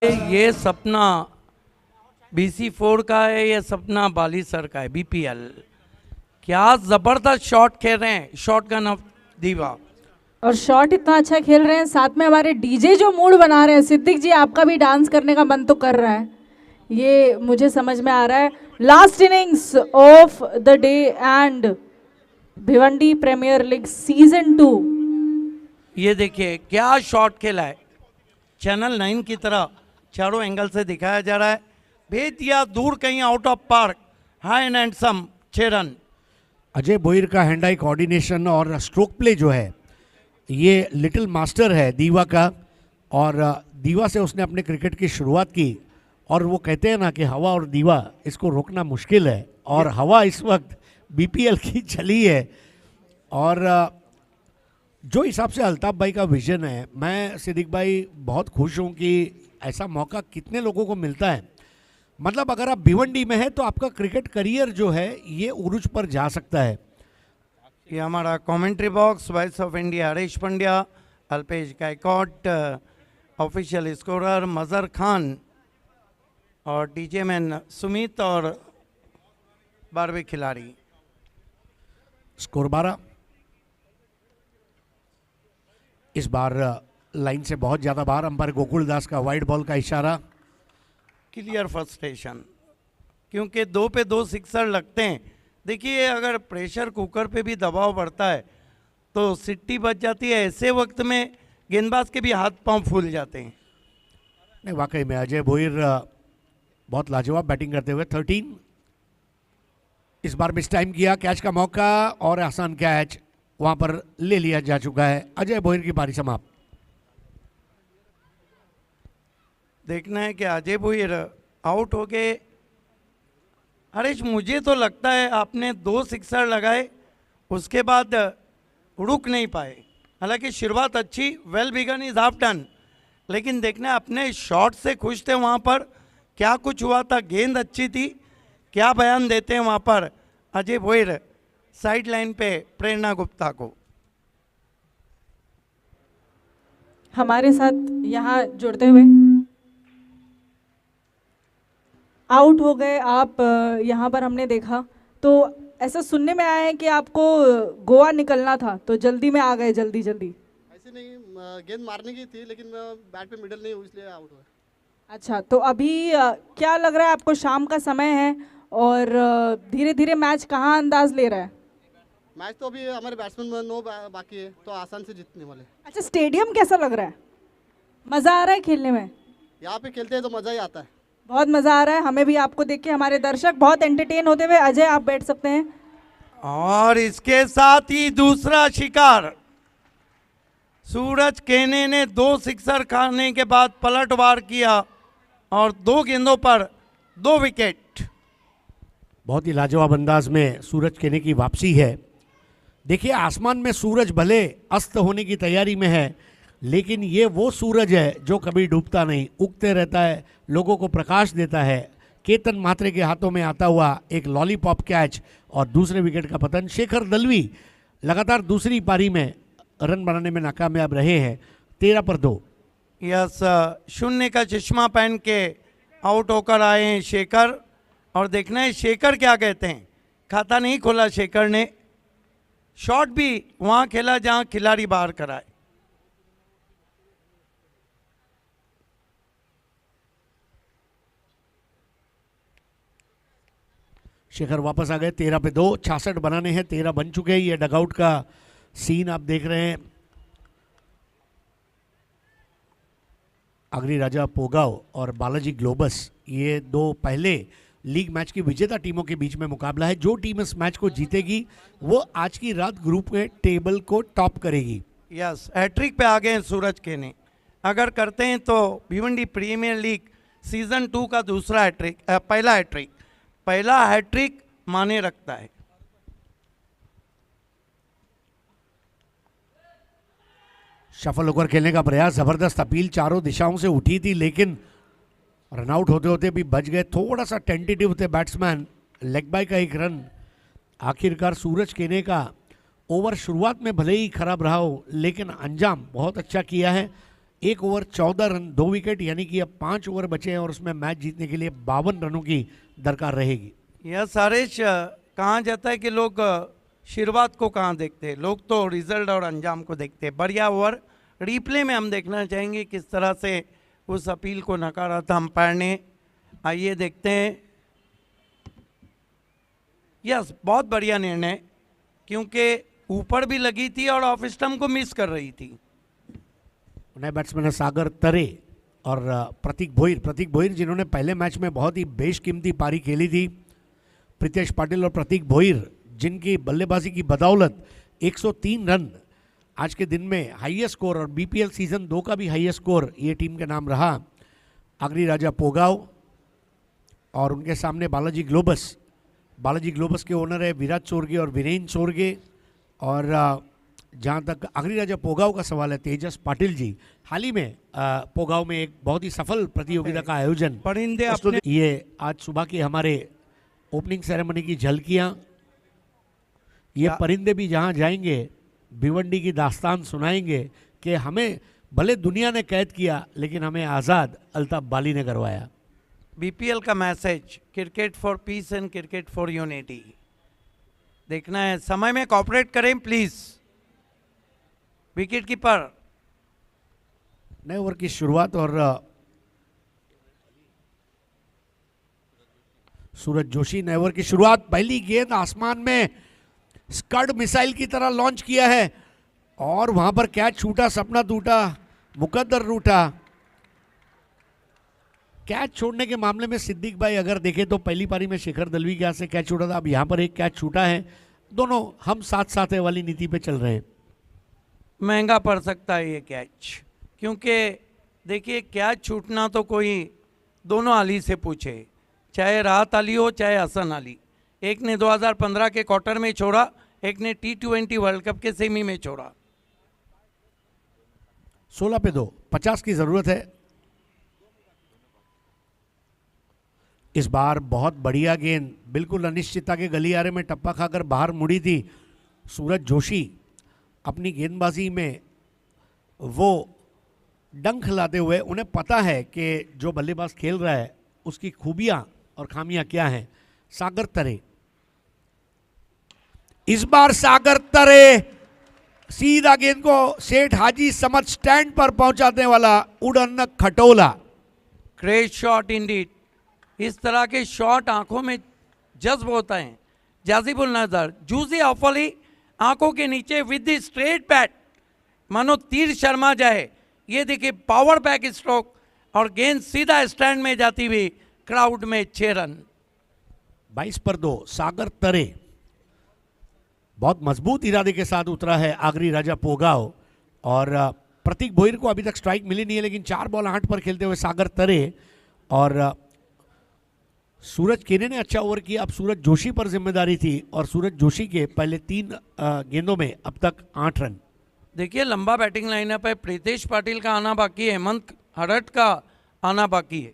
ये सपना BC4 का है, ये सपना बाली सर का है। BPL क्या जबरदस्त शॉट खेल रहे हैं शॉटगन ऑफ दीवा, और शॉट इतना अच्छा खेल रहे हैं, साथ में हमारे डीजे जो मूड बना रहे हैं। सिद्दीक जी, आपका भी डांस करने का मन तो कर रहा है, ये मुझे समझ में आ रहा है। Last innings of the day and Bhiwandi premier league season 2। ये देखिए क्या शॉट खेला है, चैनल 9 की तरह चारों एंगल से दिखाया जा रहा है। भेज दिया दूर कहीं out of park, high and handsome 6 run. Ajay Bhoir का हैंड आई कोऑर्डिनेशन और स्ट्रोक प्ले जो है ये लिटिल मास्टर है दीवा का, और दीवा से उसने अपने क्रिकेट की शुरुआत की। और वो कहते हैं ना कि हवा और दीवा, इसको रोकना मुश्किल है, और हवा इस वक्त BPL की चली है। और जो हिसाब से अल्ताफ भाई का विजन है, मैं सिद्दीक भाई बहुत खुश हूँ कि ऐसा मौका कितने लोगों को मिलता है। मतलब अगर आप भिवंडी में हैं तो आपका क्रिकेट करियर जो है ये उरूज पर जा सकता है। ये हमारा commentary box, voice of India Harish Pandya, Alpesh Gaikwad, official scorer Mazhar Khan, और डीजे मैन सुमित, और 12वें खिलाड़ी। स्कोर 12। इस बार लाइन से बहुत ज़्यादा बार अंपायर गोकुल दास का वाइड बॉल का इशारा। क्लियर फ्रस्ट्रेशन, क्योंकि 2 पे 2 सिक्सर लगते हैं। देखिए अगर प्रेशर कुकर पे भी दबाव बढ़ता है तो सिट्टी बच जाती है। ऐसे वक्त में गेंदबाज के भी हाथ पांव फूल जाते हैं। नहीं, वाकई में अजय भोईर बहुत लाजवाब बैटिंग करते हुए 13। इस बार मिस टाइम किया, कैच का मौका और आसान कैच। वहां पर ले लिया जा चुका है। अजय भोईर की पारी समाप्त। देखना है कि अजय भोईर आउट हो गए। हरीश, मुझे तो लगता है आपने 2 सिक्सर लगाए, उसके बाद रुक नहीं पाए। हालांकि शुरुआत अच्छी, well begun is half done, लेकिन देखना है अपने शॉट से खुश थे। वहाँ पर क्या कुछ हुआ था, गेंद अच्छी थी, क्या बयान देते हैं वहाँ पर अजय भोईर साइड लाइन पे प्रेरणा गुप्ता को। हमारे साथ यहाँ जुड़ते हुए आउट हो गए आप। यहाँ पर हमने देखा तो ऐसा सुनने में आया है कि आपको गोवा निकलना था, तो जल्दी में आ गए, जल्दी जल्दी। ऐसे नहीं, गेंद मारने की थी लेकिन मैं बैट पे मिडल नहीं हुई इसलिए आउट हुआ। अच्छा, तो अभी क्या लग रहा है आपको? शाम का समय है और धीरे धीरे मैच कहाँ अंदाज ले रहा है? मैच तो अभी हमारे बैट्समैन 9 बाकी है, तो आसान से जीतने वाले। अच्छा, स्टेडियम कैसा लग रहा है? मज़ा आ रहा है खेलने में? यहाँ पे खेलते हैं तो मज़ा ही आता है। बहुत मज़ा आ रहा है हमें भी आपको देख के, हमारे दर्शक बहुत एंटरटेन होते हुए। अजय, आप बैठ सकते हैं। और इसके साथ ही दूसरा शिकार, सूरज केने ने 2 सिक्सर खाने के बाद पलटवार किया और 2 गेंदों पर 2 विकेट। बहुत ही लाजवाब अंदाज में सूरज केने की वापसी है। देखिए, आसमान में सूरज भले अस्त होने की तैयारी में है, लेकिन ये वो सूरज है जो कभी डूबता नहीं, उगते रहता है, लोगों को प्रकाश देता है। केतन म्हात्रे के हाथों में आता हुआ एक लॉलीपॉप कैच और दूसरे विकेट का पतन। शेखर दलवी लगातार दूसरी पारी में रन बनाने में नाकामयाब रहे हैं, 13 पर 2। यस, शून्य का चश्मा पहन के आउट होकर आए हैं शेखर। और देखना है शेखर क्या कहते हैं। खाता नहीं खोला शेखर ने, शॉट भी वहाँ खेला जहाँ खिलाड़ी बाहर कराए। शेखर वापस आ गए, 13 पे 2, 66 बनाने हैं, 13 बन चुके हैं। ये डगआउट का सीन आप देख रहे हैं। अग्नि राजा पोगाव और बालाजी ग्लोबस, ये 2 पहले लीग मैच की विजेता टीमों के बीच में मुकाबला है। जो टीम इस मैच को जीतेगी वो आज की रात ग्रुप में टेबल को टॉप करेगी। यस, हैट्रिक पे आ गए हैं सूरज केने। अगर करते हैं तो भिवंडी प्रीमियर लीग सीजन 2 का दूसरा हैट्रिक, पहला हैट्रिक माने रखता है। सफल होकर खेलने का प्रयास, जबरदस्त अपील चारों दिशाओं से उठी थी, लेकिन रनआउट होते होते भी बच गए। थोड़ा सा टेंटेटिव थे बैट्समैन, लेग बाय का एक रन। आखिरकार सूरज केने का ओवर शुरुआत में भले ही खराब रहा हो, लेकिन अंजाम बहुत अच्छा किया है। 1 ओवर 14 रन, 2 विकेट, यानी कि अब 5 ओवर बचे हैं और उसमें मैच जीतने के लिए 52 रनों की दरकार रहेगी। यह सारेश, कहाँ जाता है कि लोग शुरुआत को कहाँ देखते हैं, लोग तो रिजल्ट और अंजाम को देखते हैं। बढ़िया ओवर रिप्ले में हम देखना चाहेंगे किस तरह से उस अपील को नकारा था अंपायर ने। आइए देखते हैं। यस, बहुत बढ़िया निर्णय, क्योंकि ऊपर भी लगी थी और ऑफ स्टंप को मिस कर रही थी। नए बैट्समैन है सागर तरे और प्रतीक भोईर जिन्होंने पहले मैच में बहुत ही बेशकीमती पारी खेली थी। प्रीतेश पाटिल और प्रतीक भोईर, जिनकी बल्लेबाजी की बदौलत 103 रन आज के दिन में हाईएस्ट स्कोर, और बीपीएल सीजन 2 का भी हाईएस्ट स्कोर ये टीम के नाम रहा। अग्नि राजा पोगाव और उनके सामने बालाजी ग्लोबस के ओनर है विराट सोरगे और वीरेन सोरगे। और जहाँ तक अग्नि राजा पोगाव का सवाल है, तेजस पाटिल जी, हाल ही में पोगाव में एक बहुत ही सफल प्रतियोगिता का आयोजन, परिंदे अपने ये आज सुबह की हमारे ओपनिंग सेरेमनी की झलकियाँ, ये परिंदे भी जहाँ जाएंगे भिवंडी की दास्तान सुनाएंगे कि हमें भले दुनिया ने कैद किया, लेकिन हमें आज़ाद अल्ताफ बाली ने करवाया। बीपीएल का message, cricket for piece and cricket for unity. देखना है, समय में कॉपरेट करें प्लीज। विकेट कीपर, नए ओवर की शुरुआत और सूरज जोशी, नए ओवर की शुरुआत, पहली गेंद आसमान में स्कड मिसाइल की तरह लॉन्च किया है और वहां पर कैच छूटा, सपना टूटा, मुकद्दर रूठा। कैच छोड़ने के मामले में सिद्दीक भाई अगर देखें तो पहली पारी में शेखर दलवी के हाथ से कैच छूटा था, अब यहां पर एक कैच छूटा है दोनों हम साथ साथ है वाली नीति पे चल रहे हैं। महंगा पड़ सकता है ये कैच, क्योंकि देखिए कैच छूटना तो कोई दोनों अली से पूछे, चाहे राहत अली हो चाहे हसन अली। एक ने 2015 के क्वार्टर में छोड़ा, एक ने T20 वर्ल्ड कप के सेमी में छोड़ा। 16 पे 2, 50 की जरूरत है। इस बार बहुत बढ़िया गेंद, बिल्कुल अनिश्चितता के गलियारे में टप्पा खाकर बाहर मुड़ी थी सूरज जोशी। अपनी गेंदबाजी में वो डंक लाते हुए, उन्हें पता है कि जो बल्लेबाज खेल रहा है उसकी खूबियां और खामियां क्या हैं। सागर तरे, इस बार सागर तरे सीधा गेंद को सेठ हाजी समझ स्टैंड पर पहुंचाने वाला उड़न खटोला। Great shot Indeed. इस तरह के शॉट आंखों में जज्ब होता है। जाजिबुल नजर, जूजी ऑफली आंखों के नीचे विद द स्ट्रेट बैट, मानो तीर शर्मा जाए। ये देखिए पावर बैक स्ट्रोक और गेंद सीधा स्टैंड में जाती हुई क्राउड में 6 रन। 22 पर 2 सागर तरे बहुत मजबूत इरादे के साथ उतरा है आगरी राजा पोगाव। और प्रतीक भोईर को अभी तक स्ट्राइक मिली नहीं है, लेकिन 4 बॉल 8 पर खेलते हुए सागर तरे और सूरज केने ने अच्छा ओवर किया। अब सूरज जोशी पर जिम्मेदारी थी और सूरज जोशी के पहले 3 गेंदों में अब तक 8 रन। देखिए लंबा बैटिंग लाइनअप है। प्रीतेश पाटिल का आना बाकी है, हेमंत हरट का आना बाकी है।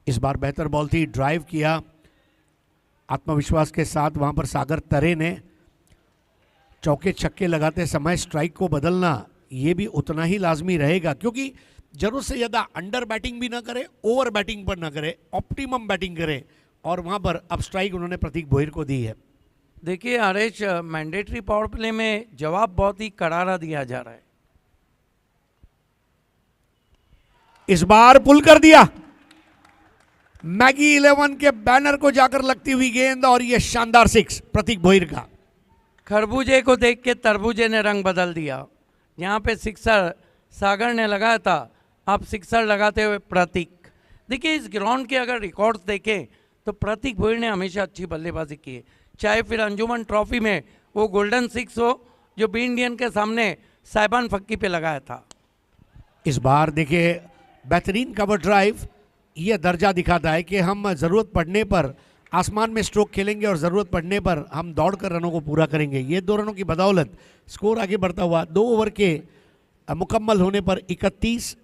इस बार बेहतर बॉल थी, ड्राइव किया आत्मविश्वास के साथ वहां पर सागर तरे ने। चौके छक्के लगाते समय स्ट्राइक को बदलना ये भी उतना ही लाजमी रहेगा, क्योंकि जरूरत से ज़्यादा अंडर बैटिंग भी ना करे, ओवर बैटिंग पर ना करे, ऑप्टिमम बैटिंग करे। और वहां पर अब स्ट्राइक उन्होंने प्रतीक भोईर को दी है। देखिए हरेश, मैंडेटरी पावर प्ले में जवाब बहुत ही करारा दिया जा रहा है। इस बार पुल कर दिया, मैगी 11 के बैनर को जाकर लगती हुई गेंद और ये शानदार 6 प्रतीक भोईर का। खरबूजे को देख के तरबूजे ने रंग बदल दिया। यहाँ पे सिक्सर सागर ने लगाया था, अब सिक्सर लगाते हुए प्रतीक। देखिए इस ग्राउंड के अगर रिकॉर्ड्स देखें तो प्रतीक भोईर ने हमेशा अच्छी बल्लेबाजी की है, चाहे फिर अंजुमन ट्रॉफी में वो गोल्डन 6 हो जो बी इंडियन के सामने साइबान फक्की पे लगाया था। इस बार देखिए बेहतरीन कवर ड्राइव, यह दर्जा दिखाता है कि हम ज़रूरत पड़ने पर आसमान में स्ट्रोक खेलेंगे और ज़रूरत पड़ने पर हम दौड़कर रनों को पूरा करेंगे। ये 2 रनों की बदौलत स्कोर आगे बढ़ता हुआ 2 ओवर के मुकम्मल होने पर 31,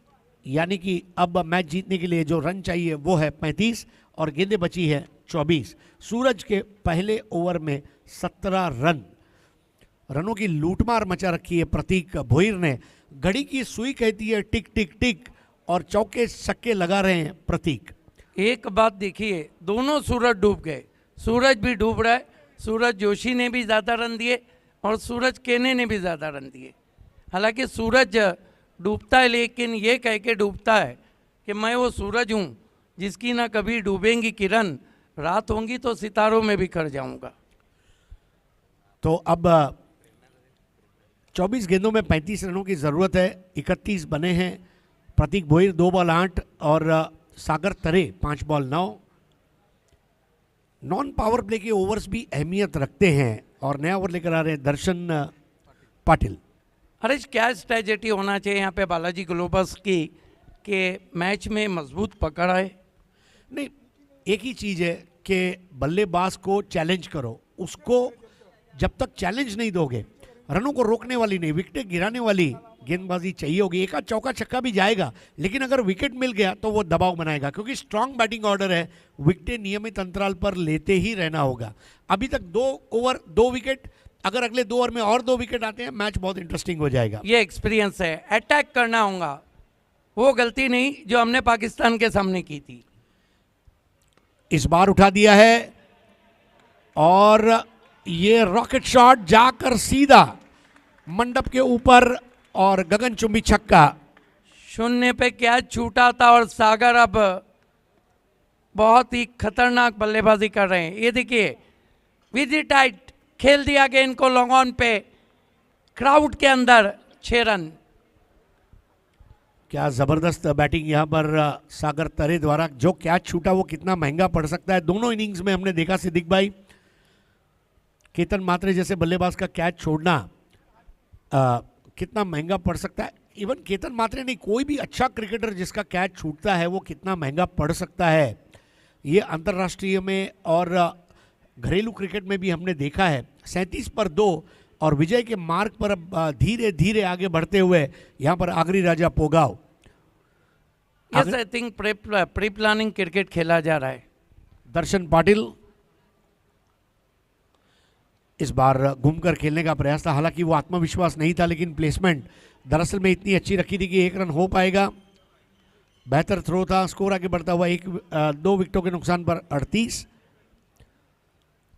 यानी कि अब मैच जीतने के लिए जो रन चाहिए वो है 35 और गेंदें बची है 24। सूरज के पहले ओवर में 17 रनों की लूटमार मचा रखी है प्रतीक भोईर ने। घड़ी की सुई कहती है टिक टिक टिक और चौके छक्के लगा रहे हैं प्रतीक। एक बात देखिए, दोनों सूरज डूब गए, सूरज भी डूब रहा है। सूरज जोशी ने भी ज़्यादा रन दिए और सूरज केने ने भी ज़्यादा रन दिए। हालांकि सूरज डूबता है, लेकिन ये कह के डूबता है कि मैं वो सूरज हूँ जिसकी ना कभी डूबेंगी किरण, रात होंगी तो सितारों में बिखर जाऊंगा। तो अब 24 गेंदों में 35 रनों की ज़रूरत है, 31 बने हैं। प्रतीक भोईर 2 बॉल 8 और सागर तरे 5 बॉल 9। नॉन पावर प्ले के ओवर्स भी अहमियत रखते हैं और नया ओवर लेकर आ रहे हैं दर्शन पाटिल। हरीश, क्या स्ट्रेटजी होना चाहिए यहाँ पे बालाजी ग्लोबस की कि मैच में मजबूत पकड़ आए? नहीं, एक ही चीज़ है कि बल्लेबाज को चैलेंज करो। उसको जब तक चैलेंज नहीं दोगे, रनों को रोकने वाली नहीं, विकेट गिराने वाली गेंदबाजी चाहिए होगी। एक आध चौका छक्का भी जाएगा, लेकिन अगर विकेट मिल गया तो वो दबाव बनाएगा, क्योंकि स्ट्रांग बैटिंग ऑर्डर है। विकेटें नियमित अंतराल पर लेते ही रहना होगा। अभी तक 2 ओवर 2 विकेट, अगर अगले 2 ओवर में और 2 विकेट आते हैं मैच बहुत इंटरेस्टिंग हो जाएगा। ये एक्सपीरियंस है, अटैक करना होगा, वो गलती नहीं जो हमने पाकिस्तान के सामने की थी। इस बार उठा दिया है और ये रॉकेट शॉट जाकर सीधा मंडप के ऊपर और गगनचुंबी छक्का। 0 पे क्या छूटा था और सागर अब बहुत ही खतरनाक बल्लेबाजी कर रहे हैं। ये देखिए विद टाइट खेल दिया गेंद को लॉन्ग ऑन पे, क्राउड के अंदर 6 रन। क्या ज़बरदस्त बैटिंग यहाँ पर सागर तरे द्वारा। जो कैच छूटा वो कितना महंगा पड़ सकता है। दोनों इनिंग्स में हमने देखा सिद्दीक भाई, केतन मात्रे जैसे बल्लेबाज का कैच छोड़ना कितना महंगा पड़ सकता है। इवन केतन मात्रे नहीं, कोई भी अच्छा क्रिकेटर जिसका कैच छूटता है वो कितना महंगा पड़ सकता है, ये अंतर्राष्ट्रीय में और घरेलू क्रिकेट में भी हमने देखा है। 37 पर 2 और विजय के मार्ग पर अब धीरे धीरे आगे बढ़ते हुए यहाँ पर Agri Raja Pogaon. Yes, I think pre planning cricket खेला जा रहा है। दर्शन पाटिल इस बार घूमकर खेलने का प्रयास था, हालांकि वो आत्मविश्वास नहीं था, लेकिन प्लेसमेंट दरअसल में इतनी अच्छी रखी थी कि 1 रन हो पाएगा। बेहतर थ्रो था, स्कोर आगे बढ़ता हुआ 2 विकेटों के नुकसान पर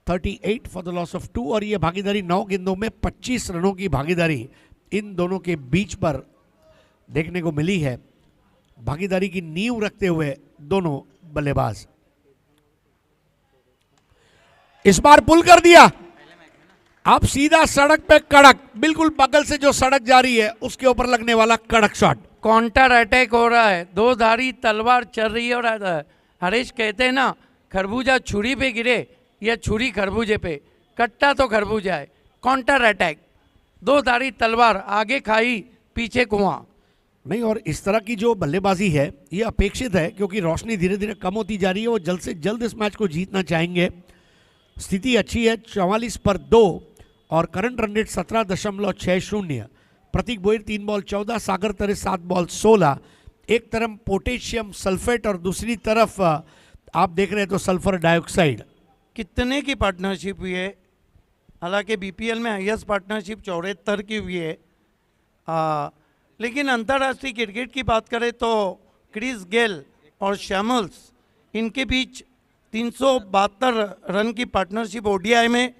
38 फॉर द लॉस ऑफ 2। और ये भागीदारी 9 गेंदों में 25 रनों की भागीदारी इन दोनों के बीच पर देखने को मिली है। भागीदारी की नींव रखते हुए दोनों बल्लेबाज। इस बार पुल कर दिया, अब सीधा सड़क पे कड़क, बिल्कुल बगल से जो सड़क जा रही है उसके ऊपर लगने वाला कड़क शॉट। काउंटर अटैक हो रहा है, 2 धारी तलवार चल रही है। और हरीश कहते हैं ना, खरबूजा छुरी पे गिरे या छुरी खरबूजे पे, कट्टा तो खरबूजा है। काउंटर अटैक, 2 धारी तलवार, आगे खाई पीछे कुआं। नहीं, और इस तरह की जो बल्लेबाजी है ये अपेक्षित है, क्योंकि रोशनी धीरे धीरे कम होती जा रही है। वो जल्द से जल्द इस मैच को जीतना चाहेंगे। स्थिति अच्छी है, 44 पर 2 और करंट रन रेट 17.60। प्रतीक बोयर 3 बॉल 14, सागर तरे 7 बॉल 16। एक तरफ पोटेशियम सल्फेट और दूसरी तरफ आप देख रहे हैं तो सल्फर डाइऑक्साइड। कितने की पार्टनरशिप हुई है? हालांकि बीपीएल में हाईएस्ट पार्टनरशिप 74 की हुई है। लेकिन अंतर्राष्ट्रीय क्रिकेट की बात करें तो क्रिस गेल और शैमल्स, इनके बीच 372 रन की पार्टनरशिप ओडीआई में,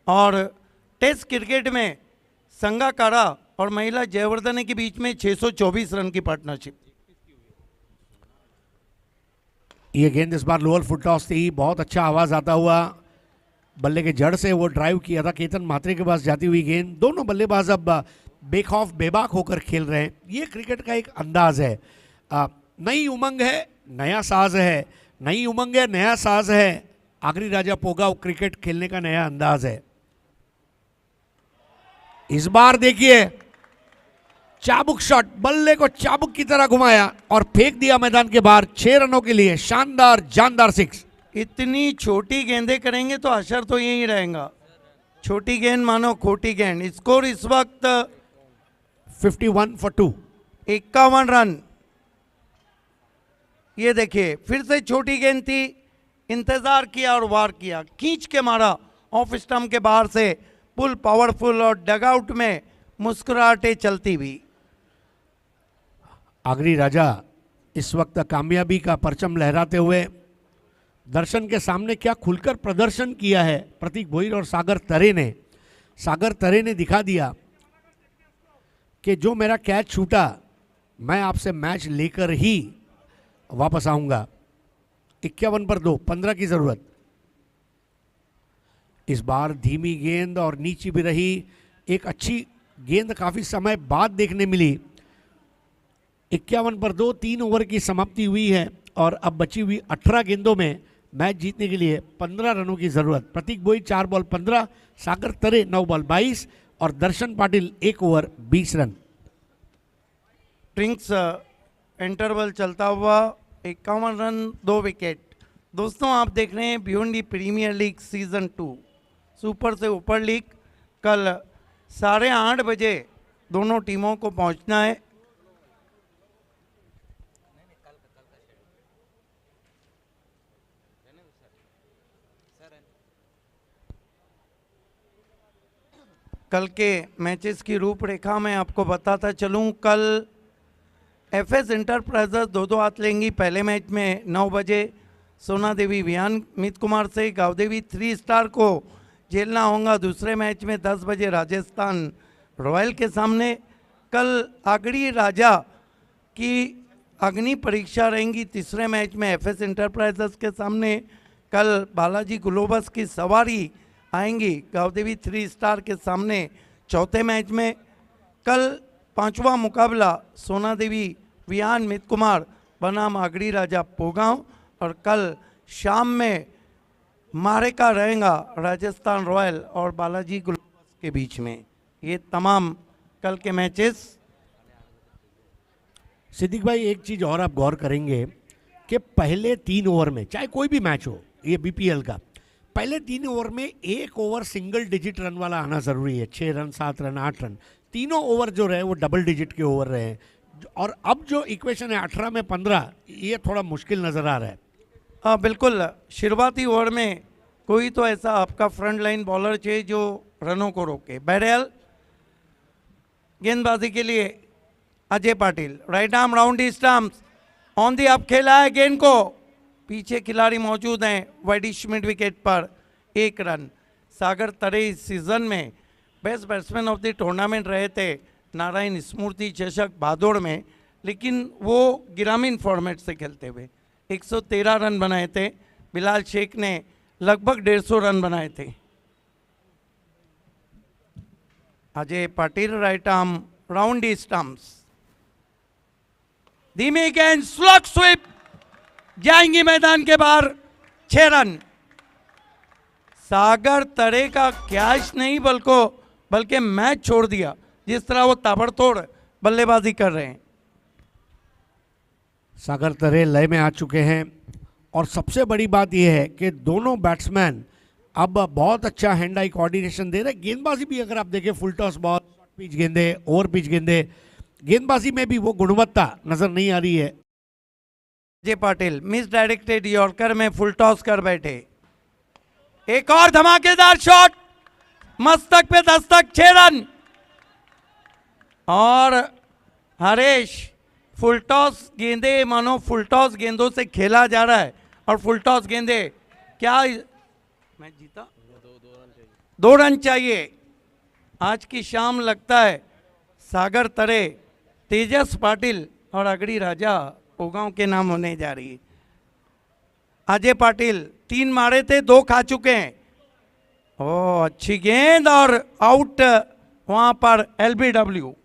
और टेस्ट क्रिकेट में संगाकारा और महिला जयवर्धने के बीच में 624 रन की पार्टनरशिप। ये गेंद इस बार लोअर फुट टॉस थी, बहुत अच्छा आवाज आता हुआ बल्ले के जड़ से वो ड्राइव किया था केतन मात्रे के पास जाती हुई गेंद। दोनों बल्लेबाज अब बेखौफ बेबाक होकर खेल रहे हैं। ये क्रिकेट का एक अंदाज है, नई उमंग है, नया साज है, नई उमंग है, नया साज है। आगरी राजा पोगाव क्रिकेट खेलने का नया अंदाज है। इस बार देखिए चाबुक शॉट, बल्ले को चाबुक की तरह घुमाया और फेंक दिया मैदान के बाहर। 6 रनों के लिए शानदार जानदार 6। इतनी छोटी गेंदें करेंगे तो असर तो यही रहेगा। छोटी गेंद मानो खोटी गेंद। स्कोर इस वक्त 51 for 2, 51 रन। ये देखिए फिर से छोटी गेंद थी, इंतजार किया और वार किया, खींच के मारा ऑफ स्टंप के बाहर से। पुल पावरफुल और डगआउट में मुस्कुराहटें चलती हुई। आगरी राजा इस वक्त कामयाबी का परचम लहराते हुए दर्शन के सामने क्या खुलकर प्रदर्शन किया है प्रतीक बोयर और सागर तरे ने। सागर तरे ने दिखा दिया कि जो मेरा कैच छूटा मैं आपसे मैच लेकर ही वापस आऊंगा। 51 पर 2, 15 की जरूरत। इस बार धीमी गेंद और नीची भी रही। एक अच्छी गेंद काफी समय बाद देखने मिली। 51 पर 2, 3 ओवर की समाप्ति हुई है और अब बची हुई 18 गेंदों में मैच जीतने के लिए 15 रनों की जरूरत। प्रतीक बोई 4 बॉल 15, सागर तरे 9 बॉल 22 और Darshan Patil 1 over 20 run. Drinks interval चलता हुआ 51 रन 2 विकेट। दोस्तों आप देख रहे हैं Bhiwandi premier league season 2 super से ऊपर लीग। कल 8:30 बजे दोनों टीमों को पहुंचना है। कल के मैचेस की रूपरेखा मैं आपको बताता चलूं। कल एफएस इंटरप्राइजेस 2-2 हाथ लेंगी। पहले मैच में 9 बजे सोना देवी विहान मित कुमार से गावदेवी 3 स्टार को झेलना होगा। दूसरे मैच में 10 बजे राजस्थान रॉयल के सामने। कल आगरी राजा की अग्नि परीक्षा रहेंगी तीसरे मैच में एफएस इंटरप्राइजेस के सामने। कल बालाजी ग्लोबस की सवारी आएंगी गावदेवी 3 स्टार के सामने चौथे मैच में। कल 5वां मुकाबला सोना देवी विहान मित कुमार बनाम आगरी राजा पोगांव। और कल शाम में मारेका रहेगा राजस्थान रॉयल और बालाजी ग्लोबस के बीच में। ये तमाम कल के मैचेस। सिद्दीक भाई, एक चीज और आप गौर करेंगे कि पहले 3 ओवर में, चाहे कोई भी मैच हो ये बीपीएल का, पहले 3 ओवर में एक ओवर सिंगल डिजिट रन वाला आना जरूरी है। 6 रन, 7 रन, 8 रन, तीनों ओवर जो रहे वो डबल डिजिट के ओवर रहे। और अब जो इक्वेशन है 18 में 15, ये थोड़ा मुश्किल नजर आ रहा है। हाँ बिल्कुल, शुरुआती ओवर में कोई तो ऐसा आपका फ्रंट लाइन बॉलर चाहिए जो रनों को रोके। बहरहाल गेंदबाजी के लिए Ajay Patil, right arm round the stumps, on the up खेला है गेंद को, पीछे खिलाड़ी मौजूद हैं वाइडिश मिड विकेट पर, 1 रन। सागर तरे इस सीजन में best batsman of the tournament रहे थे नारायण स्मृति चषक भादोड़ में, लेकिन वो ग्रामीण फॉर्मेट से खेलते हुए 113 रन बनाए थे। बिलाल शेख ने लगभग 150 रन बनाए थे। Ajay Patil right arm round the stumps, धीमी गेंद, स्लॉग स्वीप, जाएंगी मैदान के बाहर, 6 रन। सागर तरे का कैच नहीं बल्कि मैच छोड़ दिया, जिस तरह वो ताबड़तोड़ बल्लेबाजी कर रहे हैं। सागर तरे लय में आ चुके हैं और सबसे बड़ी बात यह है कि दोनों बैट्समैन अब बहुत अच्छा हैंड आई कोऑर्डिनेशन दे रहे हैं। गेंदबाजी भी अगर आप देखें, फुल टॉस बॉल, पिच गेंदे, ओवर पिच गेंदे, गेंदबाजी में भी वो गुणवत्ता नजर नहीं आ रही है। Ajay Patil miss directed yorker में फुल टॉस कर बैठे। एक और धमाकेदार शॉट, मस्तक पे दस्तक, 6 रन। और हरेश, फुल टॉस गेंदे मानो फुल टॉस गेंदों से खेला जा रहा है, और फुल टॉस गेंदे क्या मैच जीता? 2 रन चाहिए। आज की शाम लगता है सागर तरे, तेजस पाटिल और अगड़ी राजा पोगांव के नाम होने जा रही है। अजय पाटिल 3 मारे थे, 2 खा चुके हैं। ओ अच्छी गेंद और आउट वहां पर एलबीडब्ल्यू।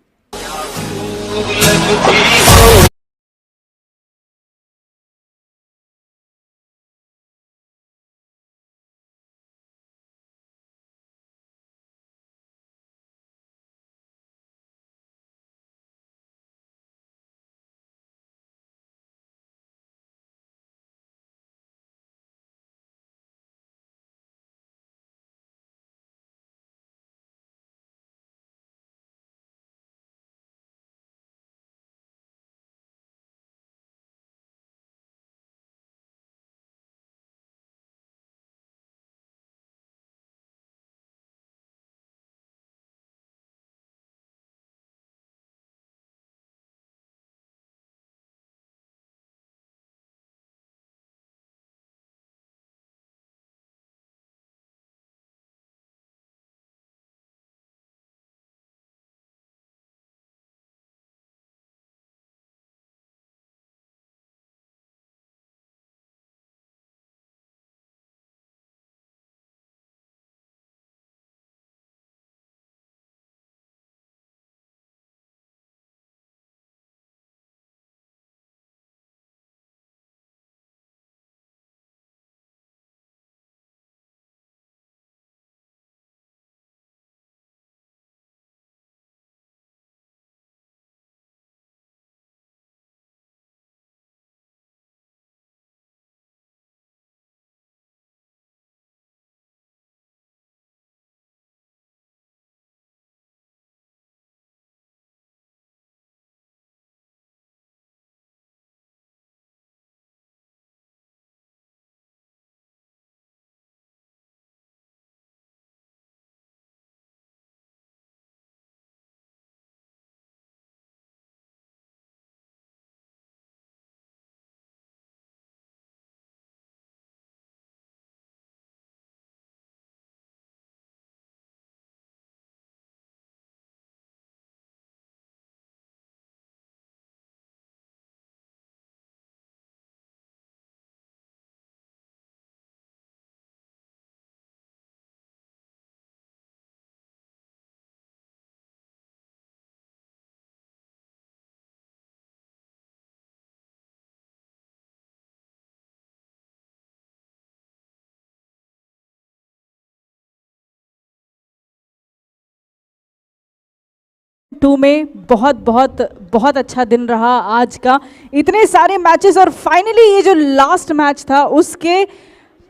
2 में बहुत बहुत बहुत अच्छा दिन रहा आज का, इतने सारे मैचेस और फाइनली ये जो लास्ट मैच था उसके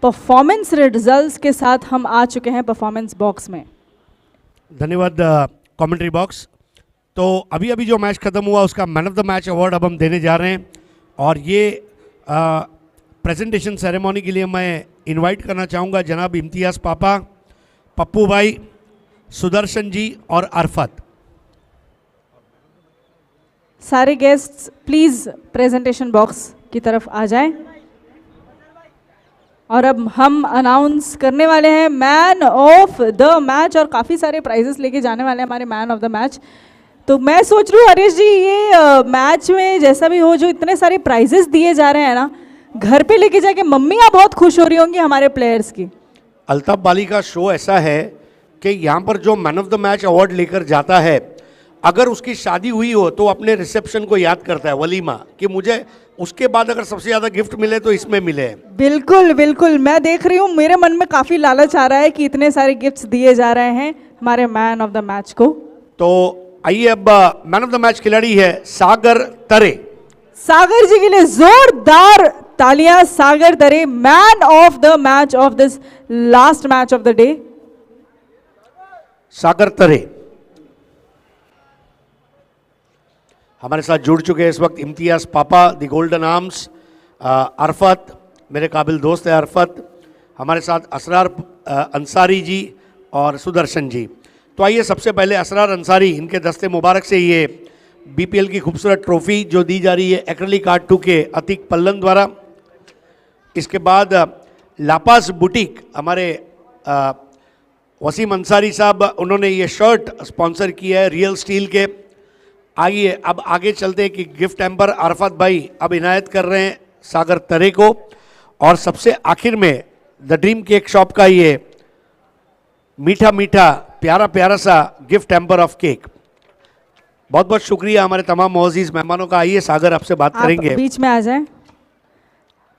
परफॉर्मेंस रिजल्ट्स के साथ हम आ चुके हैं परफॉर्मेंस बॉक्स में। धन्यवाद कमेंट्री बॉक्स। तो अभी अभी जो मैच खत्म हुआ उसका man of the match award अब हम देने जा रहे हैं और ये प्रेजेंटेशन सेरेमनी के लिए मैं इनवाइट करना चाहूँगा जनाब इम्तियाज़ पापा, पप्पू भाई, सुदर्शन जी और अरफत। सारे गेस्ट्स प्लीज प्रेजेंटेशन बॉक्स की तरफ आ जाएं और अब हम अनाउंस करने वाले हैं मैन ऑफ द मैच और काफ़ी सारे प्राइजेस लेके जाने वाले हैं हमारे मैन ऑफ द मैच। तो मैं सोच रही हूँ हरीश जी ये मैच में जैसा भी हो जो इतने सारे प्राइजेस दिए जा रहे हैं ना, घर पे लेके जाके मम्मियाँ बहुत खुश हो रही होंगी हमारे प्लेयर्स की। अल्ताफ बाली का शो ऐसा है कि यहाँ पर जो man of the match award लेकर जाता है अगर उसकी शादी हुई हो तो अपने रिसेप्शन को याद करता है, वलीमा, कि मुझे उसके बाद अगर सबसे ज़्यादा गिफ्ट मिले तो इसमें मिले। बिल्कुल बिल्कुल, मैं देख रही हूँ मेरे मन में काफ़ी लालच आ रहा है कि इतने सारे गिफ्ट्स दिए जा रहे हैं हमारे मैन ऑफ द मैच को। तो आइए अब मैन ऑफ द मैच खिलाड़ी है सागर तरे। सागर जी के लिए जोरदार तालियां। Sagar Tare man of the match of this last match of the day. Sagar Tare हमारे साथ जुड़ चुके हैं इस वक्त इम्तियाज़ पापा, द गोल्डन आर्म्स, अरफत, मेरे काबिल दोस्त है अरफत, हमारे साथ असरार अंसारी जी और सुदर्शन जी। तो आइए सबसे पहले असरार अंसारी, इनके दस्ते मुबारक से ये बीपीएल की खूबसूरत ट्रॉफी जो दी जा रही है एक्रेलिक आर्ट 2 के अतीक पल्लन द्वारा। इसके बाद लापास बुटीक, हमारे वसीम अंसारी साहब, उन्होंने ये शर्ट स्पॉन्सर किया है रियल स्टील के। आइए अब आगे चलते हैं कि गिफ्ट हैम्पर अरफत भाई अब इनायत कर रहे हैं सागर तरे को और सबसे आखिर में द ड्रीम केक शॉप का ये मीठा मीठा प्यारा प्यारा सा गिफ्ट हैम्पर ऑफ केक। बहुत बहुत शुक्रिया हमारे तमाम मोअज़्ज़िज़ मेहमानों का। आइए सागर आपसे बात करेंगे। बीच में आ जाएं।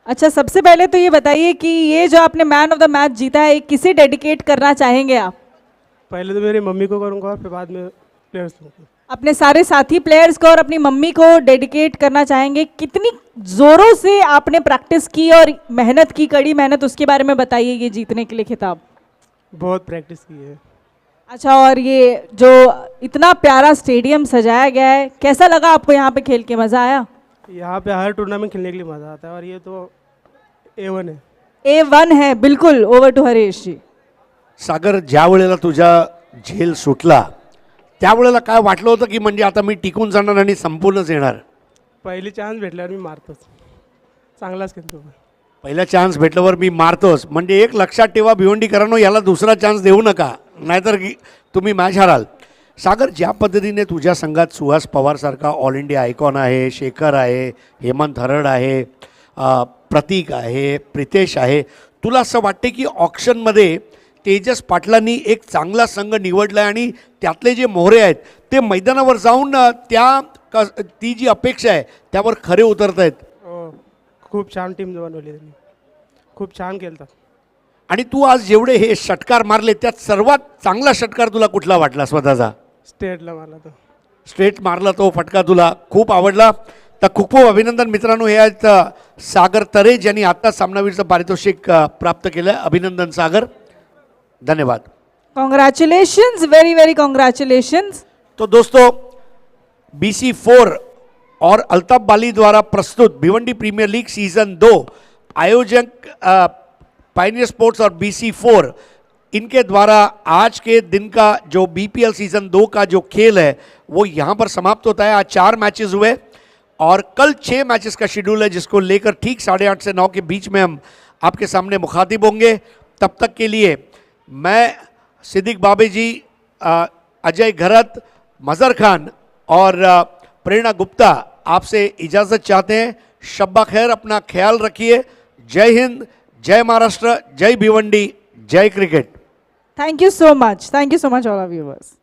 अच्छा, सबसे पहले तो ये बताइए कि ये जो आपने मैन ऑफ द मैच जीता है किसे डेडिकेट करना चाहेंगे आप? पहले तो मेरी मम्मी को करूँगा और फिर बाद में प्लेयर्स को। अपने सारे साथी प्लेयर्स को और अपनी मम्मी को डेडिकेट करना चाहेंगे। कितनी जोरों से आपने प्रैक्टिस की और मेहनत की, कड़ी मेहनत, उसके बारे में बताइए ये जीतने के लिए खिताब। बहुत प्रैक्टिस की है। अच्छा, और ये जो इतना प्यारा स्टेडियम सजाया गया है, कैसा लगा आपको यहाँ पे खेल के? मज़ा आया? यहाँ पे हर टूर्नामेंट खेलने के लिए मज़ा आता है और ये तो A1 है। A1 है, बिल्कुल। ओवर टू हरीश जी। सागर, ज्या वेळेला तुझा झेल सुटला त्यावेळेला काय वाटलं होतं की म्हणजे आता मी टिकून जाणार आणि संपूर्णच येणार? पहिली चान्स भेटल्यावर मी मारतोच, चांगलाच खेळतो। पहिला चान्स भेटल्यावर मी मारतोच, म्हणजे एक लक्षात ठेवा भिवंडीकरांनो, याला दुसरा चान्स देऊ नका, नाहीतर तुम्ही मॅच हराल। सागर, ज्या पद्धतीने तुझ्या संघात सुहास पवारसारखा ऑल इंडिया आयकॉन आहे, शेखर आहे, हेमंत हरड आहे, प्रतीक आहे, प्रितेश आहे, तुला असं वाटते की ऑक्शनमध्ये तेजस पाटलांनी एक चांगला संघ निवडला आणि त्यातले जे मोहरे आहेत ते मैदानावर जाऊन ती जी अपेक्षा आहे त्यावर खरे उतरत आहेत? खूप छान टीम बनवली त्यांनी, खूप छान खेळतात। आणि तू आज जेवढे हे षटकार मारले त्यात सर्वात चांगला षटकार तुला कुठला वाटला स्वतःचा? स्टेटला मारला तो, स्ट्रेट मारला तो फटका तुला खूप आवडला। तर खूप खूप अभिनंदन मित्रांनो, हे आहेत सागर तरे ज्यांनी आत्ता सामनावीरचं पारितोषिक प्राप्त केलं। अभिनंदन सागर, धन्यवाद। Congratulations, very very congratulations. तो दोस्तों, BC4 और अल्ताफ बाली द्वारा प्रस्तुत भिवंडी प्रीमियर लीग सीजन 2 आयोजक पायनियर स्पोर्ट्स और BC4 इनके द्वारा आज के दिन का जो BPL सीजन 2 का जो खेल है वो यहाँ पर समाप्त होता है। आज 4 मैचेस हुए और कल 6 मैचेस का शेड्यूल है जिसको लेकर ठीक 8:30 से 9 के बीच में हम आपके सामने मुखातिब होंगे। तब तक के लिए मैं सिद्दीक बाबे जी, अजय घरत, मज़र खान और प्रेरणा गुप्ता आपसे इजाज़त चाहते हैं। शब्बा खैर, अपना ख्याल रखिए। जय हिंद, जय महाराष्ट्र, जय भिवंडी, जय cricket. Thank you so much all of viewers.